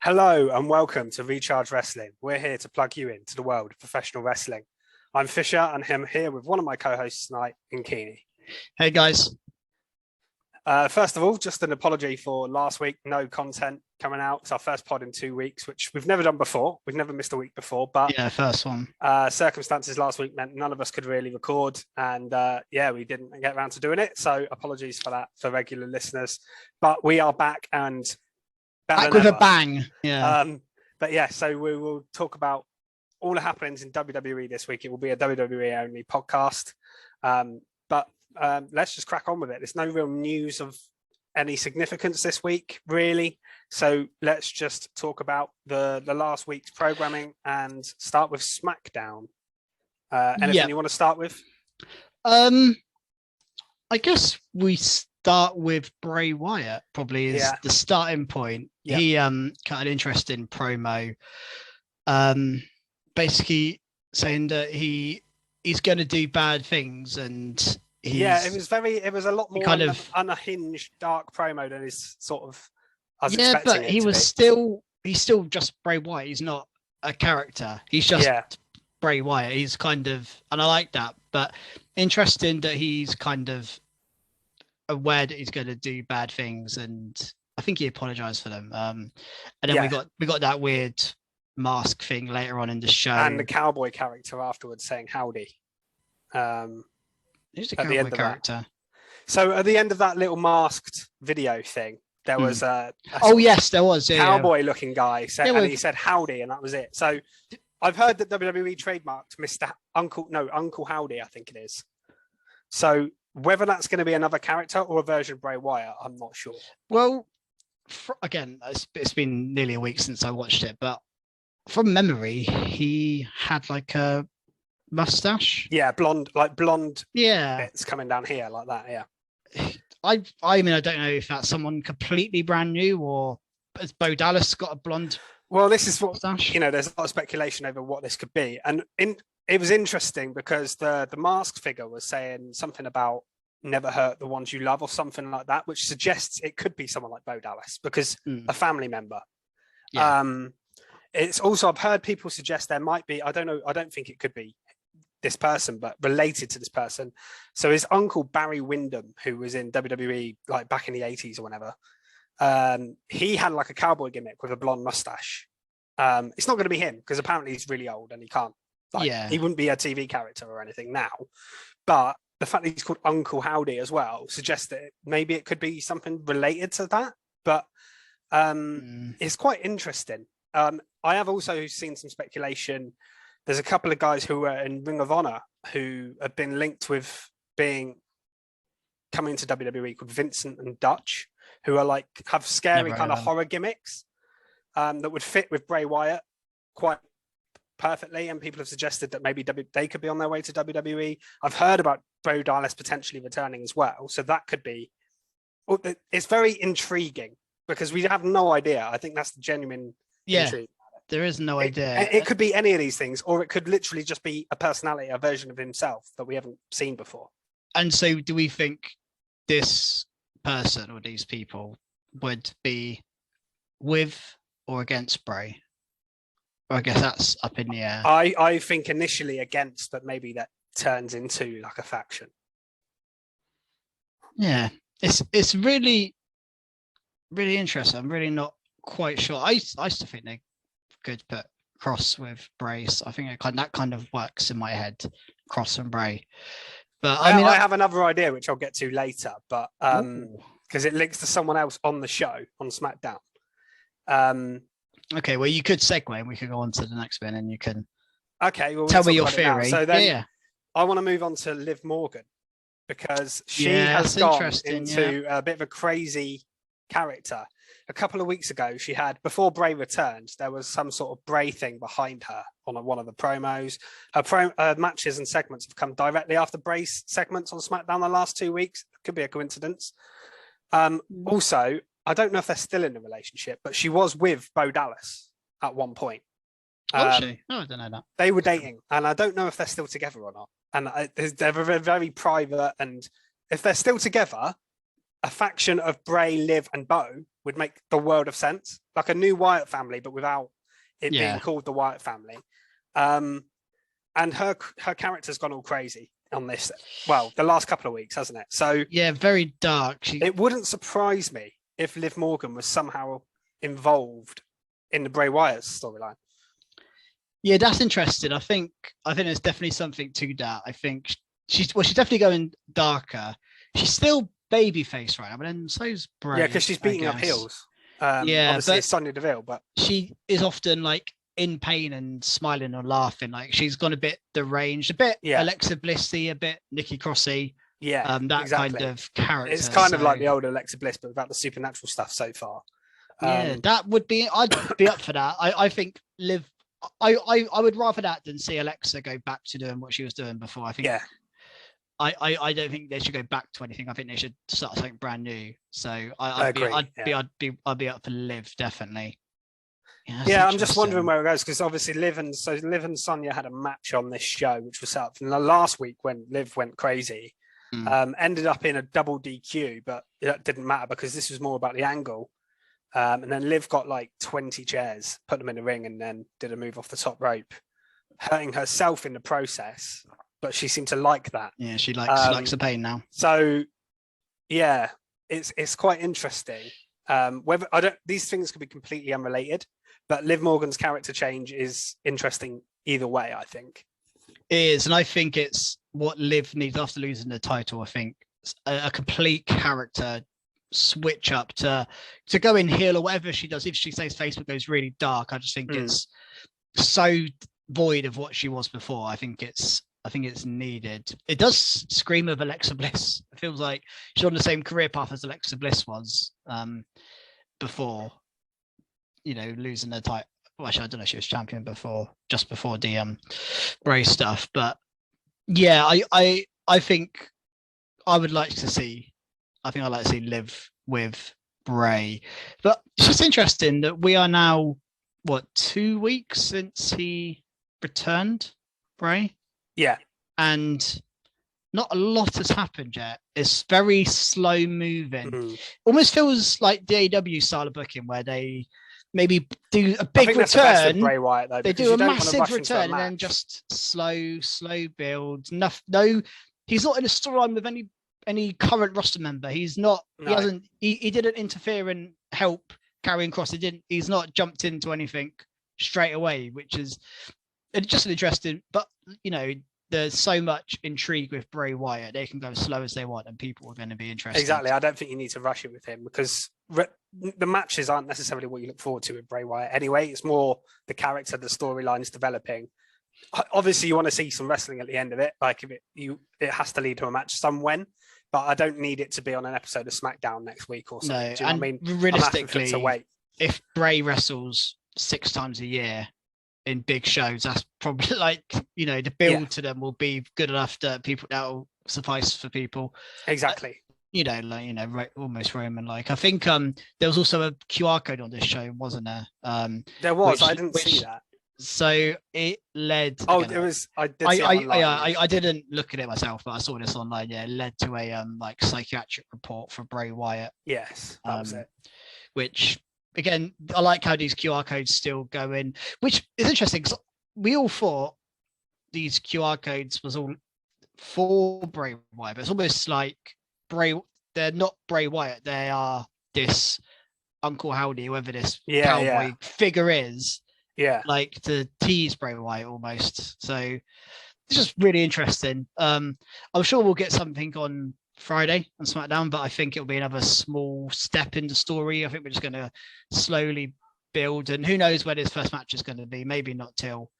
Hello and welcome to Recharge Wrestling. We're here to plug you into the world of professional wrestling. I'm Fisher and I'm here with one of my co-hosts tonight, Inkini. Hey guys. First of all, just an apology for last week, no content coming out. It's our first pod in 2 weeks, which we've never done before. We've never missed a week before, but yeah, first one. Circumstances last week meant none of us could really record, and we didn't get around to doing it. So apologies for that for regular listeners. But we are back and back with a bang. Yeah. So we will talk about all the happenings in WWE this week. It will be a WWE only podcast. But let's just crack on with it. There's no real news of any significance this week, really. So let's just talk about the last week's programming and start with SmackDown. Anything you want to start with? I guess we start with Bray Wyatt, probably is the starting point. Yeah. He cut an interesting promo, basically saying that he's going to do bad things, and it was a lot more kind of unhinged, dark promo than his sort of. But he's still just Bray Wyatt. He's not a character. He's just Bray Wyatt. He's kind of, and I like that. But interesting that he's kind of aware that he's going to do bad things, and I think he apologized for them. And then we got that weird mask thing later on in the show, and the cowboy character afterwards saying howdy. Who's the cowboy character? So at the end of that little masked video thing, there was there was cowboy-looking guy, and he said howdy, and that was it. So I've heard that WWE trademarked Mr. Uncle Howdy, I think it is. So whether that's going to be another character or a version of Bray Wyatt, I'm not sure. Well, again, it's been nearly a week since I watched it, but from memory, he had like a mustache. Yeah, blonde. Yeah, bits coming down here like that. Yeah. I mean, I don't know if that's someone completely brand new or has Bo Dallas got a blonde. Well, this is what mustache? There's a lot of speculation over what this could be, and it was interesting because the masked figure was saying something about never hurt the ones you love or something like that, which suggests it could be someone like Bo Dallas because a family member. Yeah. It's also, I've heard people suggest there might be, I don't know, I don't think it could be this person, but related to this person. So his uncle Barry Windham, who was in WWE like back in the 80s or whenever, he had like a cowboy gimmick with a blonde mustache. It's not going to be him because apparently he's really old and he can't. He wouldn't be a TV character or anything now. But the fact that he's called Uncle Howdy as well suggests that maybe it could be something related to that. But it's quite interesting. I have also seen some speculation. There's a couple of guys who are in Ring of Honor who have been linked with coming to WWE called Vincent and Dutch, who are have scary kind of horror gimmicks that would fit with Bray Wyatt quite perfectly. And people have suggested that maybe they could be on their way to WWE. I've heard about Bo Dallas potentially returning as well. So that could be, it's very intriguing because we have no idea. I think that's the genuine intrigue. There is no idea. It could be any of these things, or it could literally just be a personality, a version of himself that we haven't seen before. And so do we think this person or these people would be with or against Bray? Or I guess that's up in the air. I think initially against, but maybe that turns into like a faction. Yeah, it's really, really interesting. I'm really not quite sure. I used to think they could put Cross with Bray. I think that kind of works in my head, Cross and Bray. But I have another idea which I'll get to later, but because it links to someone else on the show on SmackDown. Okay, well you could segue and we could go on to the next one, and you can tell me your theory. So then I want to move on to Liv Morgan because she has gone into a bit of a crazy character. A couple of weeks ago, she had, before Bray returned, there was some sort of Bray thing behind her on one of the promos. Her matches and segments have come directly after Bray's segments on SmackDown the last 2 weeks. Could be a coincidence. Also, I don't know if they're still in a relationship, but she was with Bo Dallas at one point. Was she? Oh, I don't know that. They were dating, and I don't know if they're still together or not. And they're very private, and if they're still together, a faction of Bray, Liv, and Bo would make the world of sense. Like a new Wyatt family, but without it being called the Wyatt family. And her character's gone all crazy on this. Well, the last couple of weeks, hasn't it? So yeah, very dark. It wouldn't surprise me if Liv Morgan was somehow involved in the Bray Wyatt storyline. Yeah, that's interesting. I think there's definitely something to that. I think she's definitely going darker. She's still babyface right now, but then so's Bray. Yeah, because she's beating up heels. Obviously it's Sonya Deville, but she is often like in pain and smiling or laughing. Like she's gone a bit deranged, a bit Alexa Blissy, a bit Nikki Crossy. Yeah, that kind of character. It's kind of like the old Alexa Bliss, but without the supernatural stuff so far. That would be. I'd be up for that. I think Liv. I would rather that than see Alexa go back to doing what she was doing before. I think. Yeah. I don't think they should go back to anything. I think they should start something brand new. So I agree. I'd be up for Liv definitely. Yeah, I'm just wondering where it goes because obviously Liv and Sonya had a match on this show, which was set up from the last week when Liv went crazy. Ended up in a double DQ, but that didn't matter because this was more about the angle. And then Liv got like 20 chairs, put them in the ring, and then did a move off the top rope, hurting herself in the process. But she seemed to like that. Yeah, she likes the pain now. So, yeah, it's quite interesting. Whether these things could be completely unrelated, but Liv Morgan's character change is interesting either way. I think it is, and I think it's what Liv needs after losing the title. I think a complete character switch up to go in heel or whatever she does. If she says Facebook goes really dark, I just think it's so void of what she was before. I think it's needed. It does scream of Alexa Bliss. It feels like she's on the same career path as Alexa Bliss was before, losing the title. Well, actually, I don't know if she was champion just before the Bray stuff. But yeah, I think I'd like to see Liv with Bray. But it's just interesting that we are now 2 weeks since he returned, Bray. Yeah. And not a lot has happened yet. It's very slow moving. Almost feels like the AEW style of booking where they maybe do a big return. Bray Wyatt, though, they do a massive return and then just slow build. No, he's not in a storyline with any current roster member. He's not. No. He didn't interfere and help Karrion Kross. He's not jumped into anything straight away, which is just interesting. But there's so much intrigue with Bray Wyatt. They can go as slow as they want, and people are going to be interested. Exactly. I don't think you need to rush it with him because the matches aren't necessarily what you look forward to with Bray Wyatt. Anyway, it's more the character, the storylines developing. Obviously, you want to see some wrestling at the end of it. Like it has to lead to a match somewhen. But I don't need it to be on an episode of SmackDown next week or something. No, do you know what I mean? Realistically, if Bray wrestles 6 times a year in big shows, that's probably the build to them will be good enough that will suffice for people. Exactly. Almost Roman. I think there was also a QR code on this show, wasn't there? There was. I didn't see that. So it led. Oh, it was. I did. I didn't look at it myself, but I saw this online. Yeah, it led to a psychiatric report for Bray Wyatt. Yes, that was it. Which again, I like how these QR codes still go in, which is interesting because we all thought these QR codes was all for Bray Wyatt, but it's almost like they're not Bray Wyatt. They are this Uncle Howdy, whoever this cowboy figure is. Yeah, like to tease Bray Wyatt almost. So it's just really interesting. I'm sure we'll get something on Friday on SmackDown, but I think it'll be another small step in the story. I think we're just going to slowly build, and who knows where this first match is going to be. Maybe not till.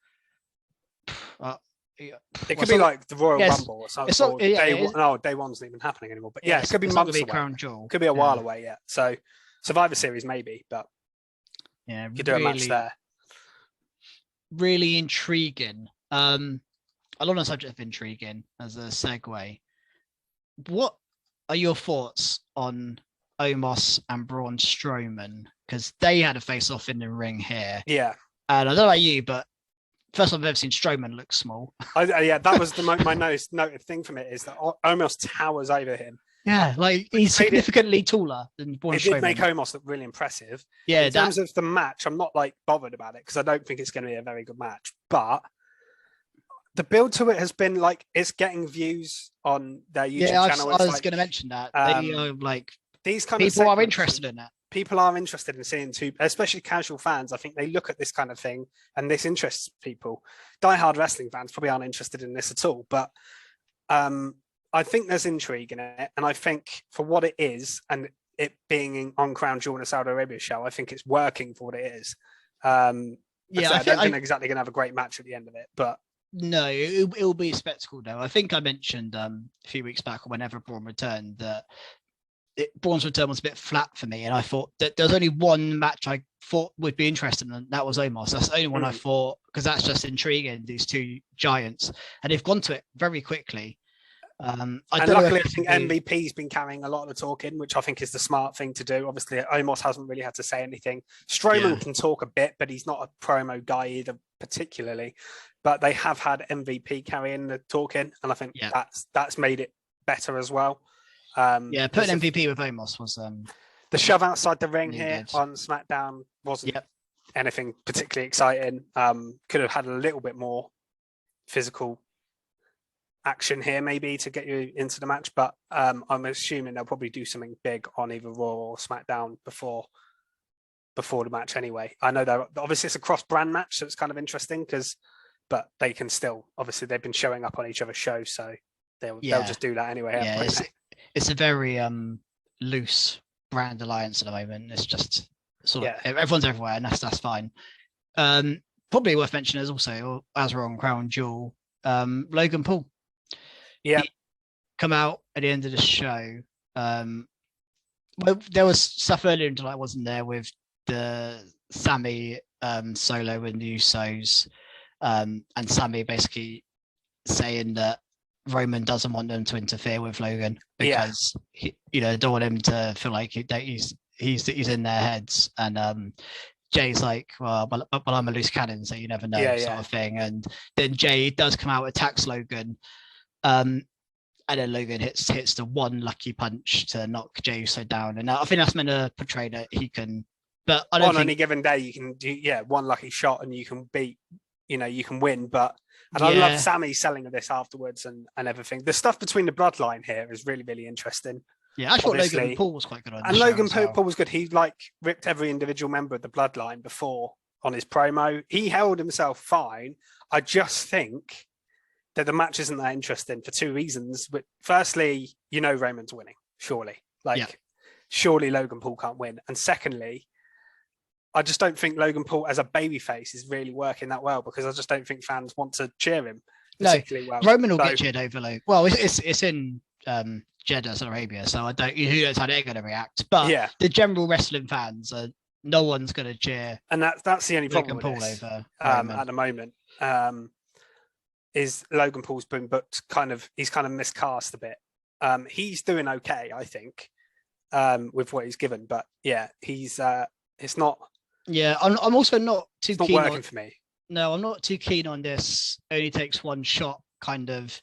It could be like the Royal Rumble or something. Day one's not even happening anymore. But it could be months away. Crown Jewel. Could be a while away. Yeah. So Survivor Series maybe, but you could do a match there. Really intriguing. Along the subject of intriguing, as a segue, what are your thoughts on Omos and Braun Strowman? Because they had a face-off in the ring here. Yeah. And I don't know about you, but first time I've ever seen Strowman look small. That was my most noted thing from it is that Omos towers over him. Yeah, like he's significantly taller than Braun Strowman. It did make Omos look really impressive. Yeah, in terms of the match, I'm not like bothered about it because I don't think it's going to be a very good match. But the build to it has been like it's getting views on their YouTube channel. I was going to mention that they are like these kind people of are interested in that. People are interested in seeing especially casual fans. I think they look at this kind of thing and this interests people. Die-hard wrestling fans probably aren't interested in this at all, but I think there's intrigue in it, and I think for what it is, and it being on Crown Jewel in a Saudi Arabia show, I think it's working for what it is. I don't think exactly going to have a great match at the end of it, but no, it'll be a spectacle though. I think I mentioned a few weeks back, or whenever Braun returned, that Braun's return was a bit flat for me, and I thought that there was only one match I thought would be interesting, and that was Omos. That's the only one I thought, because that's just intriguing, these two giants, and they've gone to it very quickly. Luckily, I think MVP's been carrying a lot of the talking, which I think is the smart thing to do. Obviously, Omos hasn't really had to say anything. Strowman can talk a bit, but he's not a promo guy either, particularly. But they have had MVP carrying the talking, and I think that's made it better as well. Putting MVP with Omos was the shove outside the ring here on SmackDown wasn't anything particularly exciting. Could have had a little bit more physical action here maybe to get you into the match, but I'm assuming they'll probably do something big on either Raw or SmackDown before the match anyway. I know they're obviously it's a cross-brand match, so it's kind of interesting but they can still, obviously they've been showing up on each other's shows, so they'll just do that anyway. It's a very loose brand alliance at the moment. It's just sort of everyone's everywhere, and that's fine. Probably worth mentioning is also, as we're on Crown Jewel, Logan Paul. Yeah, come out at the end of the show. Well, there was stuff earlier in July, wasn't there, with the Sammy Solo and the Usos, and Sammy basically saying that Roman doesn't want them to interfere with Logan because he, don't want him to feel like he's in their heads. And Jay's like, well, I'm a loose cannon, so you never know, sort of thing. And then Jay does come out, attacks Logan, and then Logan hits the one lucky punch to knock Jey Uso down. And I think that's meant to portray that he can. But I don't think... any given day you can do one lucky shot and you can beat, you can win. But I love Sammy selling of this afterwards and everything. The stuff between the bloodline here is really, really interesting. Yeah, I thought Logan Paul was quite good on. And Logan Paul was good. He ripped every individual member of the bloodline before on his promo. He held himself fine. I just think that the match isn't that interesting for two reasons. But firstly, Roman's winning, surely. Surely Logan Paul can't win. And secondly, I just don't think Logan Paul as a babyface is really working that well, because I just don't think fans want to cheer him particularly well. Roman will get cheered over Logan. Well, it's in Jeddah, Saudi Arabia, so who knows how they're going to react. But the general wrestling fans, no one's going to cheer. And that's the only problem Logan with Paul this, over at the moment. Is Logan Paul's been booked he's kind of miscast a bit. He's doing okay, I think, with what he's given, but he's it's not. Yeah, I'm also not too keen. Not working for me. No, I'm not too keen on this. Only takes one shot kind of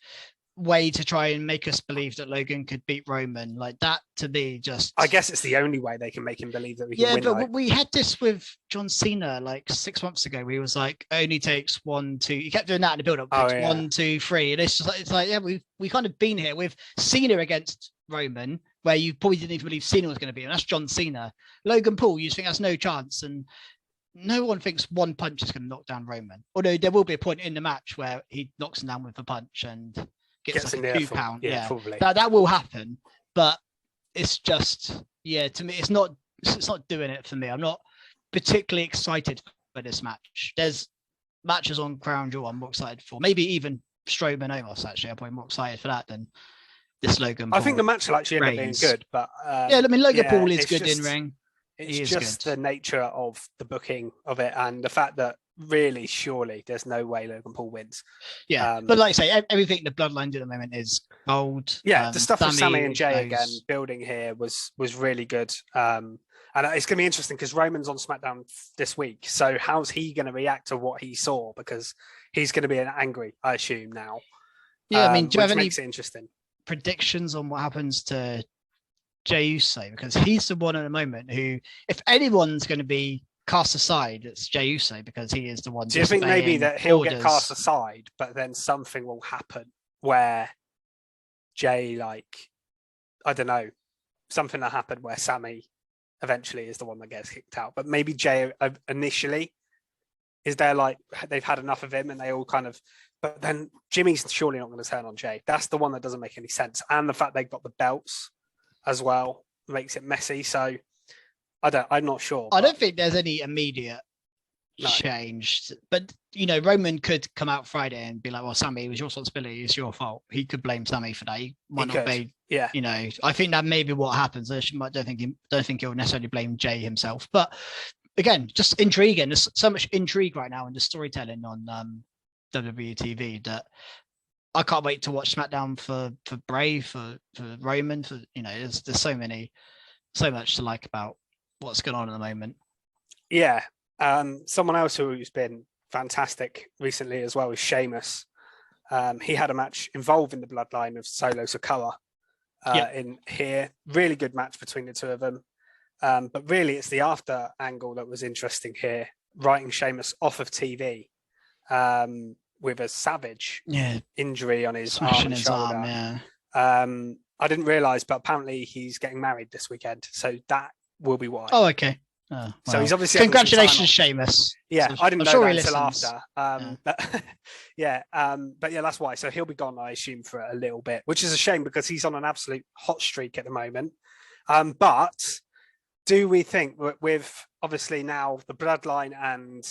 way to try and make us believe that Logan could beat Roman. Like that, to me, just. I guess it's the only way they can make him believe that we can win. Yeah, but we had this with John Cena like 6 months ago. Where he was like, only takes 1, 2. He kept doing that in the build-up. 1, 2, 3, and it's like we kind of been here with Cena against Roman, where you probably didn't even believe Cena was going to be, and that's John Cena. Logan Paul, you think that's no chance, and no one thinks one punch is going to knock down Roman. Although there will be a point in the match where he knocks him down with a punch and gets like a 2 pound. Yeah, probably. That will happen, but it's just to me, it's not doing it for me. I'm not particularly excited for this match. There's matches on Crown Jewel I'm more excited for. Maybe even Strowman Omos. Actually, I'm probably more excited for that than this Logan Paul. I think the match will actually end up being good, but Logan Paul is good in ring. It's just the nature of the booking of it, and the fact that really, surely, there's no way Logan Paul wins. Yeah, but like I say, everything the Bloodline do at the moment is gold. Yeah, the stuff with Sammy and Jay again building here was really good. And it's going to be interesting because Roman's on SmackDown this week. So how's he going to react to what he saw? Because he's going to be angry, I assume now. Yeah, I mean, which makes it interesting. predictions on what happens to Jey Uso, because he's the one at the moment who, if anyone's going to be cast aside, it's Jey Uso, because he is the one. Do you think maybe that he'll get cast aside, but then something will happen where Jey, like, I don't know, something that happened where Sammy eventually is the one that gets kicked out, but maybe Jey initially is there, like they've had enough of him and they all kind of, but then Jimmy's surely not going to turn on Jey. That's the one that doesn't make any sense. And the fact they've got the belts as well makes it messy. So I'm not sure. I don't think there's any immediate change, but Roman could come out Friday and be like, well, Sammy, it was your responsibility, it's your fault. He could blame Sammy for that. He might not be. Yeah. I think that may be what happens. I don't think he'll necessarily blame Jey himself. But again, just intriguing. There's so much intrigue right now in the storytelling on WWE TV that I can't wait to watch SmackDown for Bray, for Roman, for there's so much to like about what's going on at the moment. Yeah. Someone else who's been fantastic recently as well is Sheamus. He had a match involving the bloodline of Solo Sikoa in here. Really good match between the two of them. But really, it's the after angle that was interesting here, writing Sheamus off of TV with a savage injury on his arm and shoulder. I didn't realise, but apparently he's getting married this weekend. So that will be why. Oh, okay. Oh, well. So he's obviously congratulations, Sheamus. Yeah, so I didn't know that until after. But that's why. So he'll be gone, I assume, for a little bit, which is a shame because he's on an absolute hot streak at the moment. But do we think with obviously now the bloodline and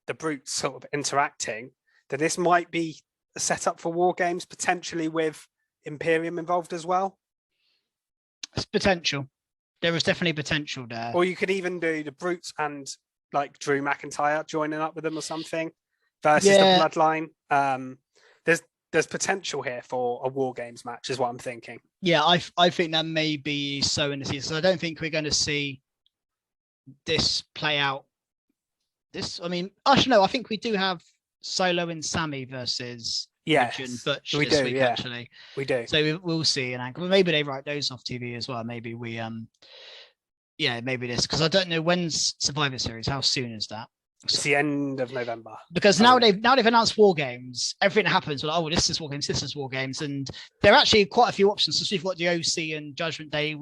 the Brutes sort of interacting, that this might be a setup for War Games, potentially with Imperium involved as well? It's potential. There is definitely potential there. Or you could even do the Brutes and like Drew McIntyre joining up with them or something versus the bloodline. There's potential here for a War Games match, is what I'm thinking. Yeah, I think that may be so in the season. So I don't think we're going to see this play out. I think we do have Solo and Sammy versus Edge and Butch this week, actually. We do. So we'll see an angle. Maybe they write those off TV as well. Maybe we, maybe this, because I don't know when's Survivor Series. How soon is that? It's the end of November. Because now they've announced War Games. Everything that happens, this is War Games, this is War Games, and there are actually quite a few options. So we've got the OC and Judgment Day.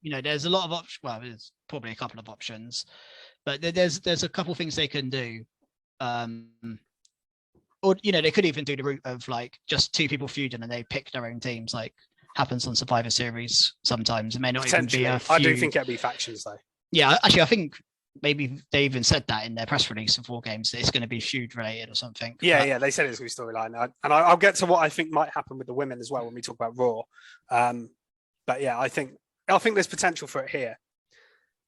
There's a lot of options. Well, there's probably a couple of options, but there's a couple of things they can do. Or they could even do the route of like just two people feuding and they pick their own teams, like happens on Survivor Series sometimes. It may not even be a feud. I do think it'll be factions though. Yeah, actually, I think maybe they even said that in their press release of War Games, that it's going to be feud related or something. Yeah, they said it's going to be storyline, and I'll get to what I think might happen with the women as well when we talk about Raw. But yeah, I think there's potential for it here.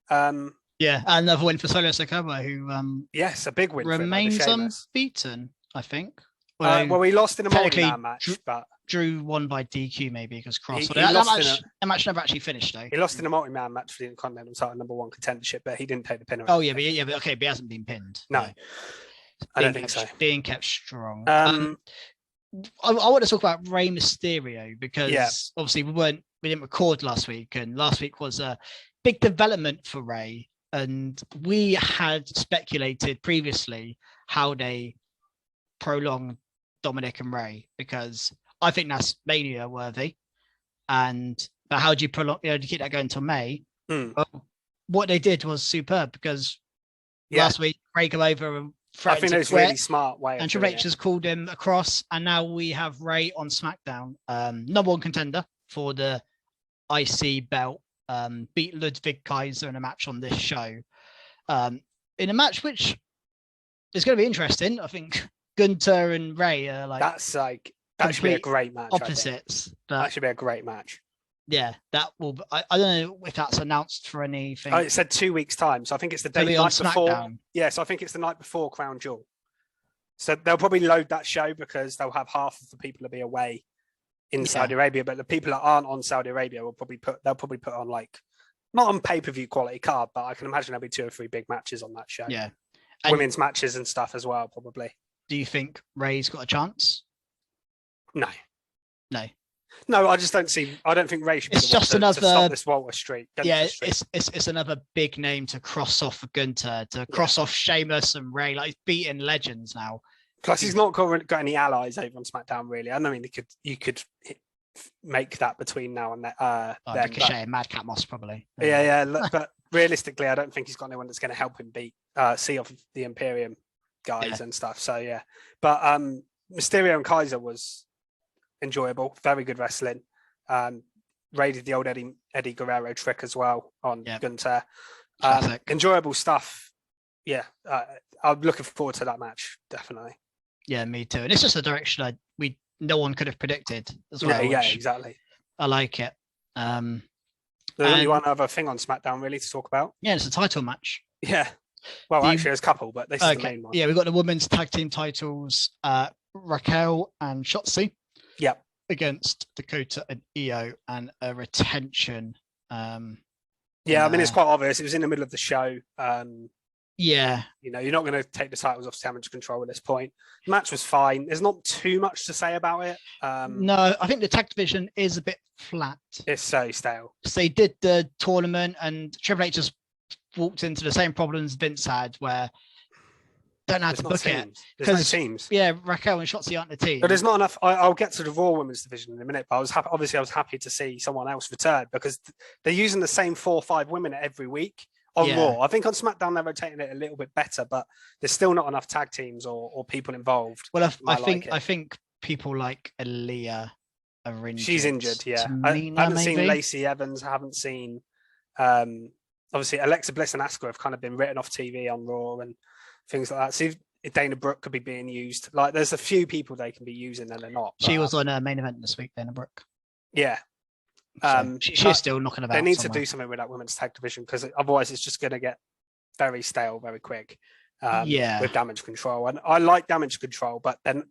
Another win for Solo Sikoa, who a big win remains unbeaten. I think. Well, he lost in a multi-man match, but Drew won by DQ maybe because Cross. That match never actually finished though. He lost in a multi-man match for the Intercontinental title #1 contendership, but he didn't take the pin. But he hasn't been pinned. No. I don't think so. Being kept strong. I want to talk about Rey Mysterio because obviously we didn't record last week, and last week was a big development for Rey, and we had speculated previously how they prolong Dominic and Rey, because I think that's Mania worthy. But how do you prolong? Do you keep that going until May? Well, what they did was superb, because last week Rey came over and I think it was really smart way. And Triple H has called him across, and now we have Rey on SmackDown, #1 contender for the IC belt. Beat Ludwig Kaiser in a match on this show. In a match which is going to be interesting. I think Gunther and Rey are like that should be a great match. Opposites. That should be a great match. Yeah, that will. I don't know if that's announced for anything. Oh, it said 2 weeks' time, so I think it's the night before. Yeah, so I think it's the night before Crown Jewel. So they'll probably load that show because they'll have half of the people to be away in Saudi Arabia, but the people that aren't on Saudi Arabia will probably put on like not on pay-per-view quality card, but I can imagine there'll be 2 or 3 big matches on that show. Yeah, women's matches and stuff as well, probably. Do you think Rey's got a chance? No. No, I just don't see. I don't think Ray should be it's just to stop this Walter streak. It's another big name to cross off for Gunther, to cross off Sheamus and Ray. Like, he's beating legends now. Plus, he's not got any allies over on SmackDown, really. I mean, you could make that between now and then. Ricochet and Madcap Moss, probably. Yeah. But realistically, I don't think he's got anyone that's going to help him beat see off the Imperium guys and stuff. So yeah, but Mysterio and Kaiser was enjoyable, very good wrestling. Raided the old Eddie Guerrero trick as well on Gunther. Enjoyable stuff. Yeah, I'm looking forward to that match, definitely. Yeah, me too. And it's just a direction no one could have predicted as well. Yeah, exactly. I like it. There's only one other thing on SmackDown really to talk about. Yeah, it's a title match. Yeah. Well, actually, there's a couple, but this is the main one. Yeah, we've got the women's tag team titles, Raquel and Shotzi. Yep. Against Dakota and Io, and a retention. I mean, it's quite obvious. It was in the middle of the show. Yeah. You're not going to take the titles off Damage Control at this point. The match was fine. There's not too much to say about it. No, I think the tag division is a bit flat. It's so stale. So they did the tournament, and Triple H just walked into the same problems Vince had, where don't know how to book it. There's no teams. Yeah, Raquel and Shotzi aren't the team. But there's not enough. I'll get to the Raw Women's division in a minute, but I was happy to see someone else return, because they're using the same 4 or 5 women every week on Raw. I think on SmackDown they're rotating it a little bit better, but there's still not enough tag teams or people involved. Well, I think people like Aaliyah are injured. She's injured, yeah. I haven't seen Lacey Evans. I haven't seen obviously Alexa Bliss and Asuka have kind of been written off TV on Raw and things like that. See, if Dana Brooke could be being used. Like, there's a few people they can be using and they're not. She was on a main event this week, Dana Brooke. Yeah. She's still knocking about. They need to do something with that women's tag division, because otherwise it's just going to get very stale very quick. With Damage Control. And I like Damage Control, but then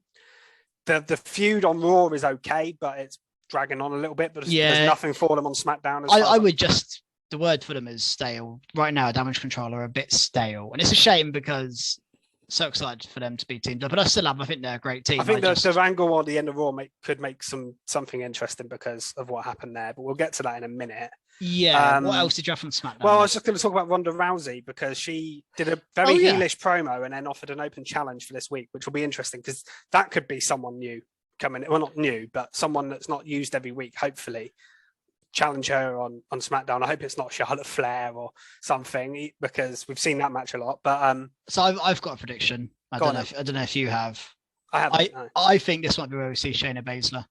the feud on Raw is okay, but it's dragging on a little bit. But there's nothing for them on SmackDown. I would just, the word for them is stale. Right now, Damage Control are a bit stale. And it's a shame, because so excited for them to be teamed up. But I think they're a great team. I think the angle at the end of Raw could make something interesting because of what happened there. But we'll get to that in a minute. Yeah. What else did you have from SmackDown? Well, I was just going to talk about Ronda Rousey, because she did a very heelish promo and then offered an open challenge for this week, which will be interesting, because that could be someone new coming. Well, not new, but someone that's not used every week, hopefully. Challenge her on SmackDown. I hope it's not Charlotte Flair or something, because we've seen that match a lot. But so I've got a prediction. I don't know if you have. I haven't. No. I think this might be where we see Shayna Baszler.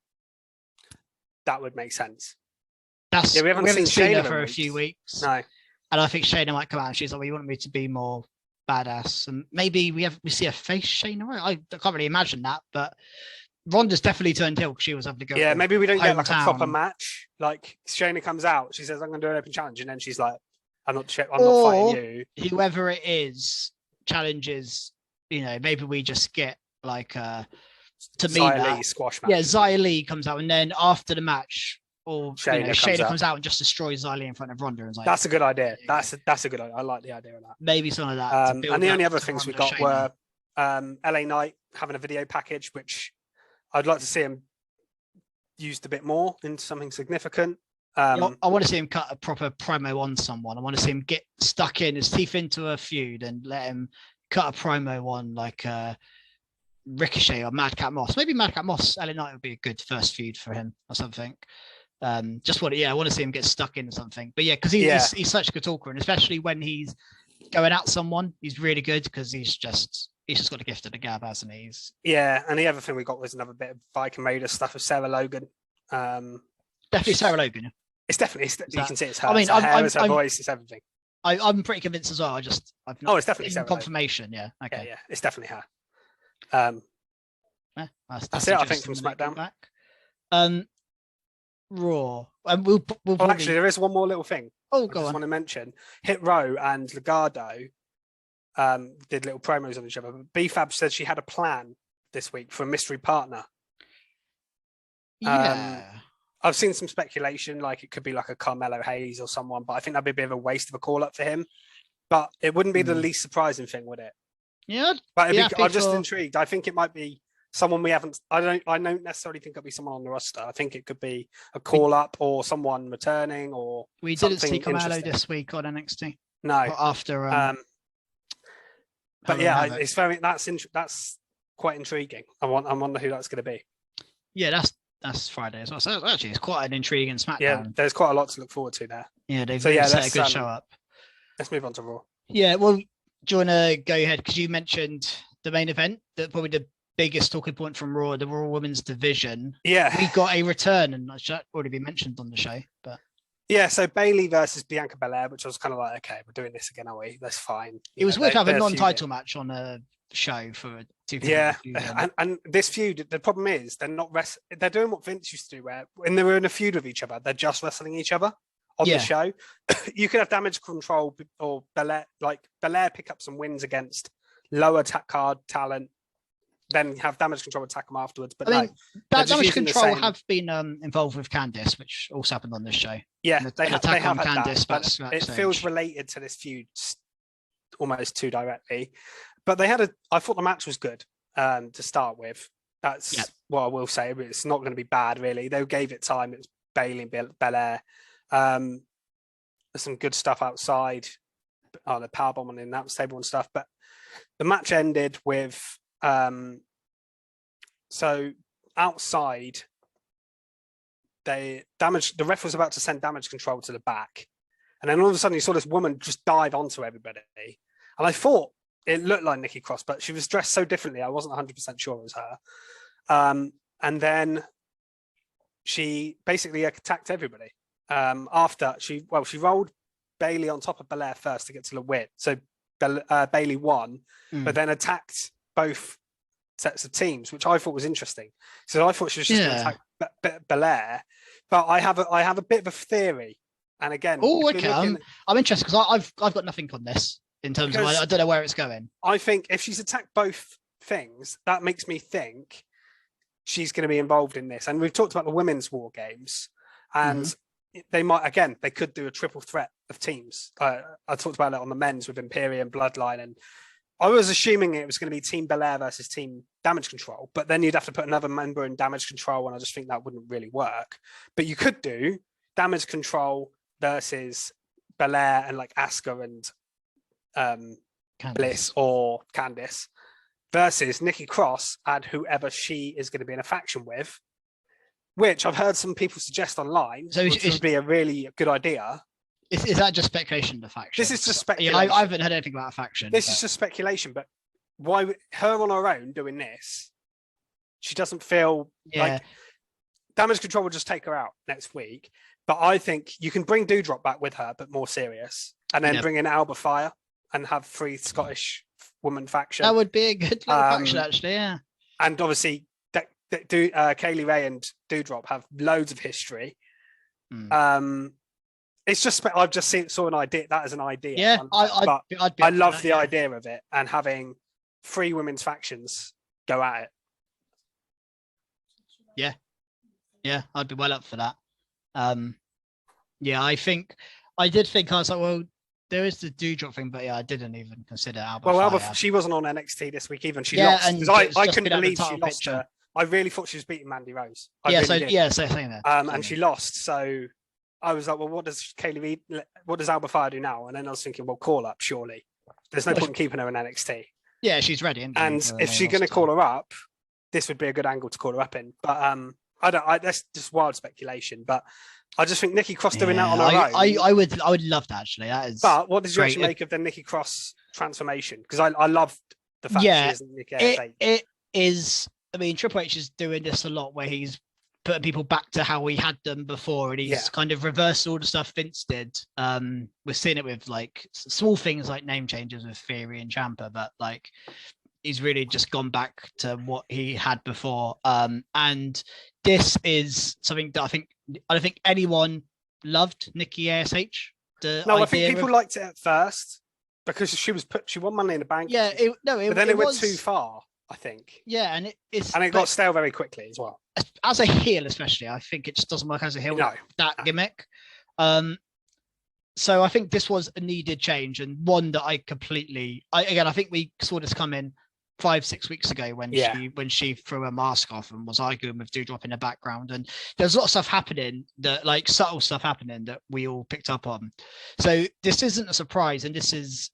That would make sense. We haven't seen her for a few weeks. No. And I think Shayna might come out and she's like, "Well, you want me to be more badass?" And maybe we see a face Shayna. I can't really imagine that, but Ronda's definitely turned heel because she was having to go. Yeah, maybe we don't get like a proper match. Like, Shayna comes out, she says, "I'm going to do an open challenge," and then she's like, I'm not fighting you. Whoever it is challenges. Maybe we just get like Xia Li squash match. Yeah, Xia Li comes out, and then after the match, Shayna comes out and just destroys Xia Li in front of Ronda. And like, that's a good idea. That's a good idea. I like the idea of that. Maybe some of that. And the only other things we got were LA Knight having a video package, which I'd like to see him used a bit more into something significant. I want to see him cut a proper promo on someone. I want to see him get stuck in his teeth into a feud and let him cut a promo on like Ricochet or Madcap Moss. Maybe Madcap Moss, LA Knight would be a good first feud for him or something. I want to see him get stuck into something. But yeah, because he's such a good talker, and especially when he's going at someone, he's really good, because he's just got the gift of the gab, hasn't he? And the other thing we got was another bit of Viking Raiders stuff with Sarah Logan. Definitely Sarah Logan. It's definitely, you can see it's her. It's her hair, it's her voice, it's everything. I'm pretty convinced as well. I've not it's definitely Sarah confirmation. Logan. Yeah. Okay. Yeah, it's definitely her. That's it, I think, from SmackDown. Back. Raw. And we'll probably... actually, there is one more little thing. Oh, I just want to mention. Hit Row and Legado did little promos on each other. But B-Fab said she had a plan this week for a mystery partner. Yeah. I've seen some speculation, like it could be like a Carmelo Hayes or someone, but I think that'd be a bit of a waste of a call-up for him. But it wouldn't be the least surprising thing, would it? Yeah. But I'm just intrigued. I think it might be someone we haven't. I don't necessarily think it'll be someone on the roster. I think it could be a call up or someone returning or. We didn't see Carmelo this week on NXT. No, after. But yeah, it's that's quite intriguing. I wonder who that's going to be. Yeah, that's Friday as well. So actually, it's quite an intriguing SmackDown. Yeah, there's quite a lot to look forward to there. Yeah, they've set a good show up. Let's move on to Raw. Yeah, well, do you want to go ahead? Because you mentioned the main event, that probably the biggest talking point from Raw, the Raw Women's Division. Yeah. We got a return, and that's already been mentioned on the show. But yeah, so Bayley versus Bianca Belair, which I was kind of like, okay, we're doing this again, are we? That's fine. It was weird to have a non-title match on a show for a 2 Yeah, and this feud, the problem is they're not they're doing what Vince used to do, where when they were in a feud with each other, they're just wrestling each other on the show. You could have Damage Control or Belair pick up some wins against lower card talent, then have Damage Control attack them afterwards. But Damage Control have been involved with Candice, which also happened on this show. Yeah, they have had Candice, that, but it feels related to this feud almost too directly. But I thought the match was good to start with. That's what I will say. It's not going to be bad, really. They gave it time. It was Bayley and Belair. There's some good stuff outside. The powerbomb on the announce table and stuff. But the match ended with so outside the ref was about to send Damage Control to the back, and then all of a sudden you saw this woman just dive onto everybody, and I thought it looked like Nikki Cross, but she was dressed so differently I wasn't 100% sure it was her. And then she basically attacked everybody. After she rolled Bayley on top of Belair first to get to the win. So Bayley won, but then attacked both sets of teams, which I thought was interesting. So I thought she was just going to attack Belair, but I have a bit of a theory. And again, I'm interested because I've got nothing on this in terms of I don't know where it's going. I think if she's attacked both things, that makes me think she's going to be involved in this. And we've talked about the women's war games, and they could do a triple threat of teams. I talked about it on the men's with Imperium, Bloodline, and I was assuming it was going to be Team Belair versus Team Damage Control, but then you'd have to put another member in Damage Control, and I just think that wouldn't really work. But you could do Damage Control versus Belair and like Asuka and Bliss or Candice versus Nikki Cross and whoever she is going to be in a faction with, which I've heard some people suggest online, which would be a really good idea. Is that just speculation, the faction? This is just speculation. I haven't heard anything about a faction. This is just speculation, but why her on her own doing this? She doesn't feel like Damage Control will just take her out next week. But I think you can bring Doudrop back with her, but more serious, and then bring in Alba Fire and have 3 Scottish woman faction. That would be a good faction, actually. Yeah, and obviously, Kaylee Ray and Doudrop have loads of history. It's just I've just saw an idea. That as an idea. Yeah, I love the idea of it and having 3 women's factions go at it. Yeah, I'd be well up for that. I did think I was like, well, there is the Doudrop thing, but I didn't even consider Alba. Well, Alba, she wasn't on NXT this week even. She lost. And I couldn't believe she lost her. I really thought she was beating Mandy Rose. Same there. And she lost. So I was like, well, what does Alba Fire do now? And then I was thinking, well, call up, surely. There's no point in keeping her in NXT. Yeah, she's ready. And if she's going to call her up, this would be a good angle to call her up in. But that's just wild speculation. But I just think Nikki Cross doing that on her own. I would love that, actually. That is. But what did you actually make of the Nikki Cross transformation? Because I love the fact that she isn't Nikki ASH. It is. I mean, Triple H is doing this a lot, where he's putting people back to how we had them before, and he's kind of reversed all the stuff Vince did. We're seeing it with like small things like name changes with Theory and Ciampa, but like he's really just gone back to what he had before. And this is something that I don't think anyone loved Nikki ASH. I think people liked it at first because she won Money in the Bank. Yeah, but then it went too far, I think. Yeah, and it got stale very quickly as well. As a heel, especially, I think it just doesn't work as a heel. That gimmick. So I think this was a needed change, and one that I think we saw this come in 5-6 weeks ago when she threw her mask off and was arguing with Doudrop in the background, and there's a lot of stuff happening that like subtle stuff happening that we all picked up on. So this isn't a surprise, and this is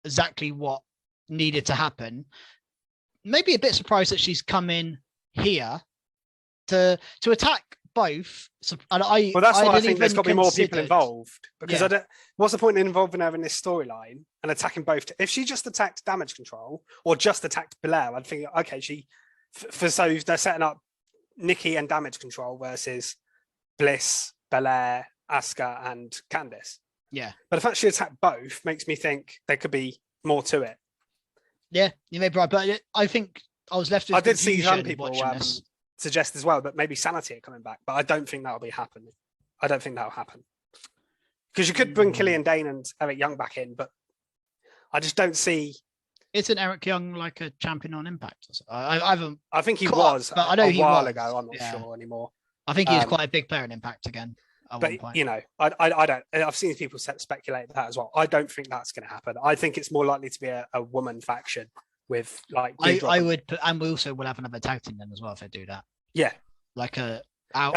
exactly what needed to happen. Maybe a bit surprised that she's come in here to attack both. And that's why I think there's got to be more people involved, because what's the point in involving her in this storyline and attacking both? If she just attacked Damage Control or just attacked Belair, I'd think, okay, so they're setting up Nikki and Damage Control versus Bliss, Belair, Asuka, and Candice. Yeah. But the fact she attacked both makes me think there could be more to it. Yeah, you may be right, but I think I was left with I did see some people this. Suggest as well that maybe Sanity are coming back, but I don't think that'll be happening. I don't think that'll happen, because you could bring Killian Dane and Eric Young back in, but I just don't see. Isn't Eric Young like a champion on Impact? I think he was, but I know a while ago. I'm not sure anymore. I think he's quite a big player in Impact again. But you know, I don't. I've seen people speculate that as well. I don't think that's going to happen. I think it's more likely to be a woman faction with like. I would, and we also will have another tag team then as well if they do that. Yeah, like that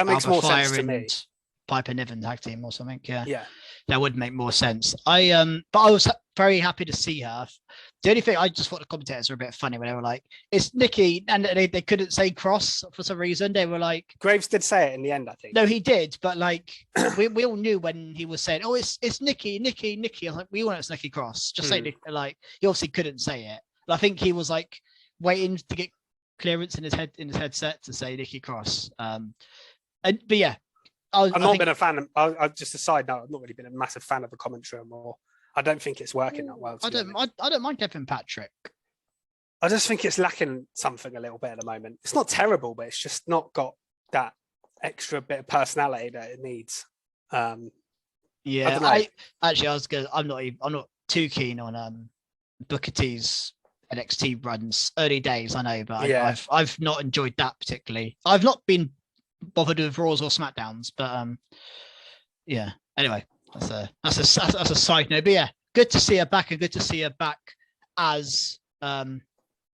makes more sense to me. Piper Niven tag team or something. Yeah, that would make more sense. But I was very happy to see her. The only thing I just thought the commentators were a bit funny when they were like, "It's Nikki," and they couldn't say Cross for some reason. They were like, Graves did say it in the end, I think. No, he did, but like we all knew when he was saying, "Oh, it's Nikki." I was like, we all know it's Nikki Cross. Just say Nikki. Like he obviously couldn't say it. But I think he was like waiting to get clearance in his headset to say Nikki Cross. But yeah. I've not been a fan. I've just a side note. I've not really been a massive fan of the commentary anymore. I don't think it's working that well. I don't mind Kevin Patrick. I just think it's lacking something a little bit at the moment. It's not terrible, but it's just not got that extra bit of personality that it needs. I'm not too keen on Booker T's NXT runs. Early days, I know, but I've not enjoyed that particularly. I've not been bothered with Raws or SmackDowns, but anyway, that's a side note. But yeah, good to see her back, and good to see her back as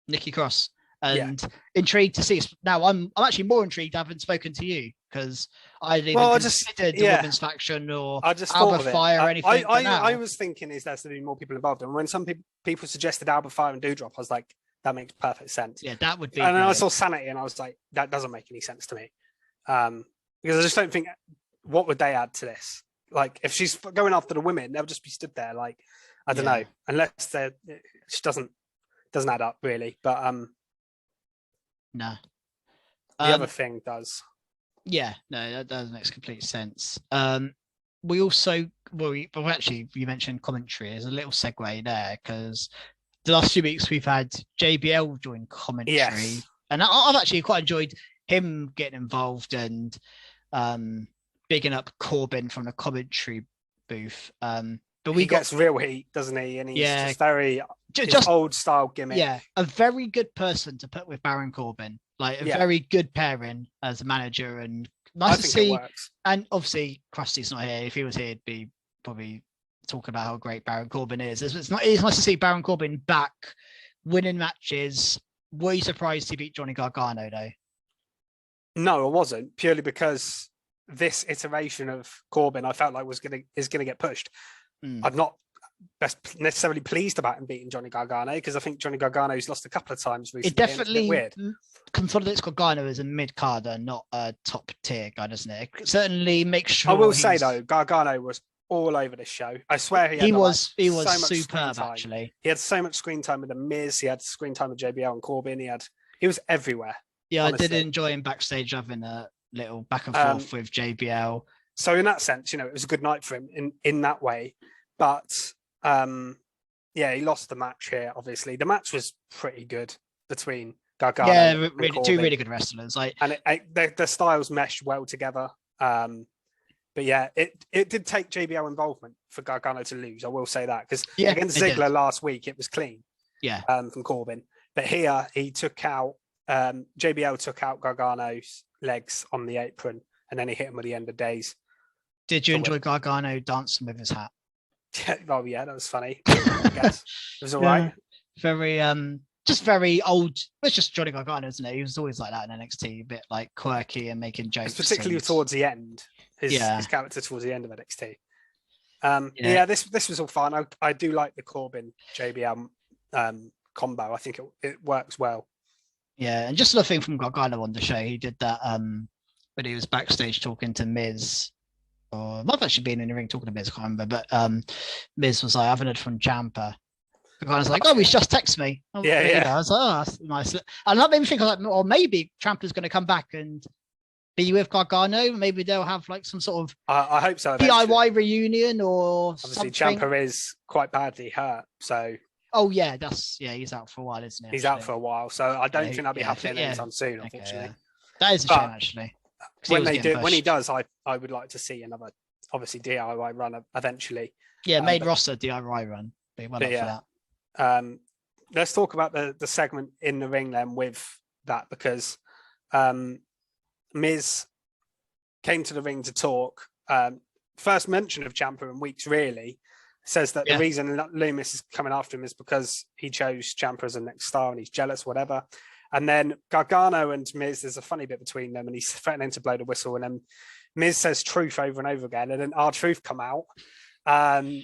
Nikki Cross, and intrigued to see. Now I'm actually more intrigued. I haven't spoken to you because I didn't even consider the women's faction or Alba Fire or anything. I was thinking is there's to be more people involved, and when some people suggested Alba Fire and Doudrop, I was like, that makes perfect sense. Yeah, that would be. And then I saw Sanity, and I was like, that doesn't make any sense to me. Because I just don't think, what would they add to this? Like, if she's going after the women, they'll just be stood there. Like, I don't know, unless she doesn't add up really. But no, the other thing does. Yeah, no, that makes complete sense. We also, you mentioned commentary. There's a little segue there because the last 2 weeks we've had JBL join commentary, and I've actually quite enjoyed him getting involved and bigging up Corbin from the commentary booth. But he gets real heat, doesn't he? And he's just very old style gimmick. Yeah, a very good person to put with Baron Corbin. Like a very good pairing as a manager, and nice to see. And obviously, Krusty's not here. If he was here, he'd be probably talking about how great Baron Corbin is. It's nice to see Baron Corbin back, winning matches. Were you surprised he beat Johnny Gargano though? No, I wasn't, purely because this iteration of Corbin I felt like is gonna get pushed. I'm not necessarily pleased about him beating Johnny Gargano, because I think Johnny Gargano's lost a couple of times recently. It definitely consolidates Gargano as a mid-carder, not a top tier guy, doesn't it? Certainly makes sure. I will say though, Gargano was all over this show. I swear he was so superb actually. He had so much screen time with the Miz. He had screen time with JBL and Corbin. He was everywhere. Yeah, honestly. I did enjoy him backstage having a little back and forth with JBL. So in that sense, it was a good night for him in that way. But he lost the match here. Obviously, the match was pretty good between Gargano. Yeah, two really good wrestlers. And the styles meshed well together. But yeah, it did take JBL involvement for Gargano to lose. I will say that, because against Ziggler last week it was clean. Yeah, from Corbin. But here he took out. JBL took out Gargano's legs on the apron, and then he hit him with the end of days. Did you enjoy Gargano dancing with his hat? Oh yeah, that was funny. I guess it was all right. Very just very old. It's just Johnny Gargano, isn't it? He was always like that in NXT, a bit like quirky and making jokes. Particularly towards the end, his character towards the end of NXT. This was all fun. I do like the Corbin JBL combo. I think it works well. Yeah, and just another thing from Gargano on the show, he did that when he was backstage talking to Miz, or might have actually been in the ring talking to Miz, I can't remember, but Miz was like, I haven't heard from Ciampa. Gargano's like, he's just texted me. I was like, that's nice. And that made me think, or maybe Ciampa's going to come back and be with Gargano. Maybe they'll have like some sort of I hope so. Eventually. DIY reunion or obviously something. Ciampa is quite badly hurt, so. Oh yeah, he's out for a while, isn't he? He's out for a while, so I don't think that'll be happening anytime soon, unfortunately. Okay. That is a shame, actually. When he does, I would like to see another, obviously DIY run eventually. Yeah, main roster DIY run. Be well up for that. Let's talk about the segment in the ring then with that, because Miz came to the ring to talk. First mention of Ciampa in weeks, really. Says that the reason Loomis is coming after him is because he chose Ciampa as the next star and he's jealous, whatever. And then Gargano and Miz, there's a funny bit between them, and he's threatening to blow the whistle. And then Miz says truth over and over again, and then R-Truth come out. And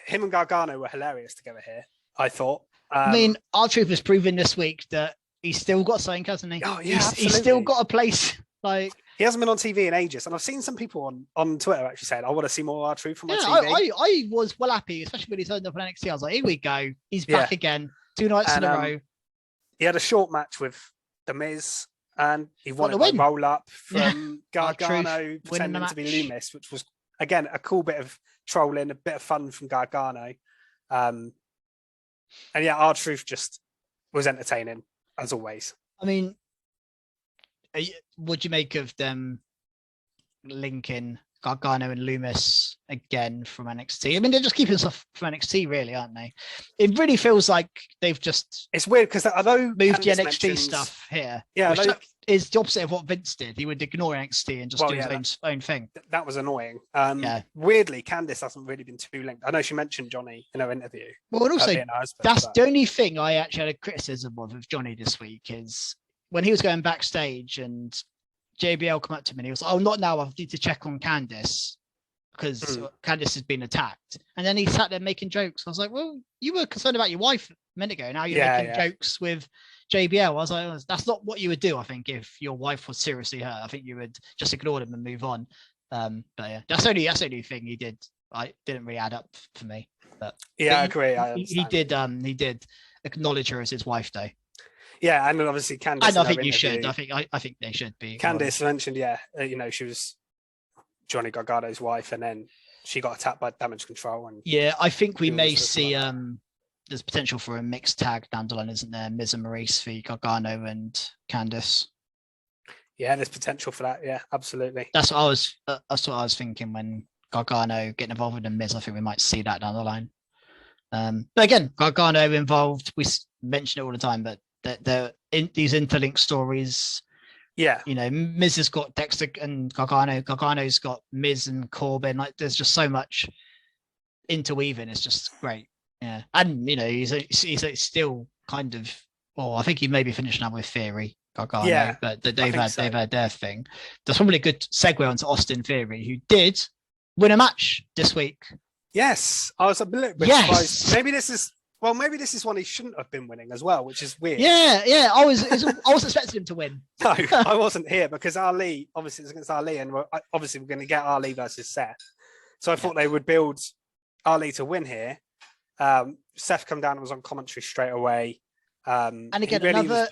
him and Gargano were hilarious together here, I thought. I mean, R-Truth has proven this week that he's still got something, hasn't he? Oh, yeah, he's still got a place. Like, he hasn't been on TV in ages, and I've seen some people on Twitter actually saying, "I want to see more R-Truth from my TV." I was well happy, especially when he turned up on NXT. I was like, "Here we go, he's back again, 2 nights in a row." He had a short match with The Miz, and he won a roll up from Gargano pretending to be Loomis, which was again a cool bit of trolling, a bit of fun from Gargano, and R-Truth just was entertaining as always. I mean, what do you make of them linking Gargano and Loomis again from NXT? I mean, they're just keeping stuff from NXT, really, aren't they? It really feels like they've just... It's weird, because although moved the NXT stuff here, which is the opposite of what Vince did. He would ignore NXT and just do his own thing. That was annoying. Weirdly, Candice hasn't really been too linked. I know she mentioned Johnny in her interview. Well, and also, that's the only thing I actually had a criticism of Johnny this week is when he was going backstage and JBL come up to me and he was like, "Oh, not now. I need to check on Candice because Candice has been attacked." And then he sat there making jokes. I was like, "Well, you were concerned about your wife a minute ago. Now you're making jokes with JBL." I was like, "That's not what you would do. I think if your wife was seriously hurt, I think you would just ignore them and move on." But yeah, that's the only thing he did. I didn't really add up for me. But I agree. He did acknowledge her as his wife, though. Yeah, and obviously Candice. And I think you should. I think they should be. Candice mentioned, she was Johnny Gargano's wife, and then she got attacked by Damage Control. And I think we may see. There's potential for a mixed tag down the line, isn't there? Miz and Maurice for Gargano and Candice. Yeah, there's potential for that. Yeah, absolutely. That's what I was thinking when Gargano getting involved with the Miz. I think we might see that down the line. But again, Gargano involved. We mention it all the time, but they're in these interlinked stories. Yeah, Miz has got Dexter and Gargano. Gargano's got Miz and Corbin. Like, there's just so much interweaving. It's just great. Yeah, and he's still kind of. Well, I think he may be finishing up with Theory, Gargano, but they've had their thing. There's probably a good segue onto Austin Theory, who did win a match this week. Yes, I was a little bit surprised. Maybe this is one he shouldn't have been winning as well, which is weird. Yeah. I was expecting him to win. No, I wasn't here because Ali, obviously it's against Ali, and we're going to get Ali versus Seth. So I thought they would build Ali to win here. Seth come down and was on commentary straight away. And again, really another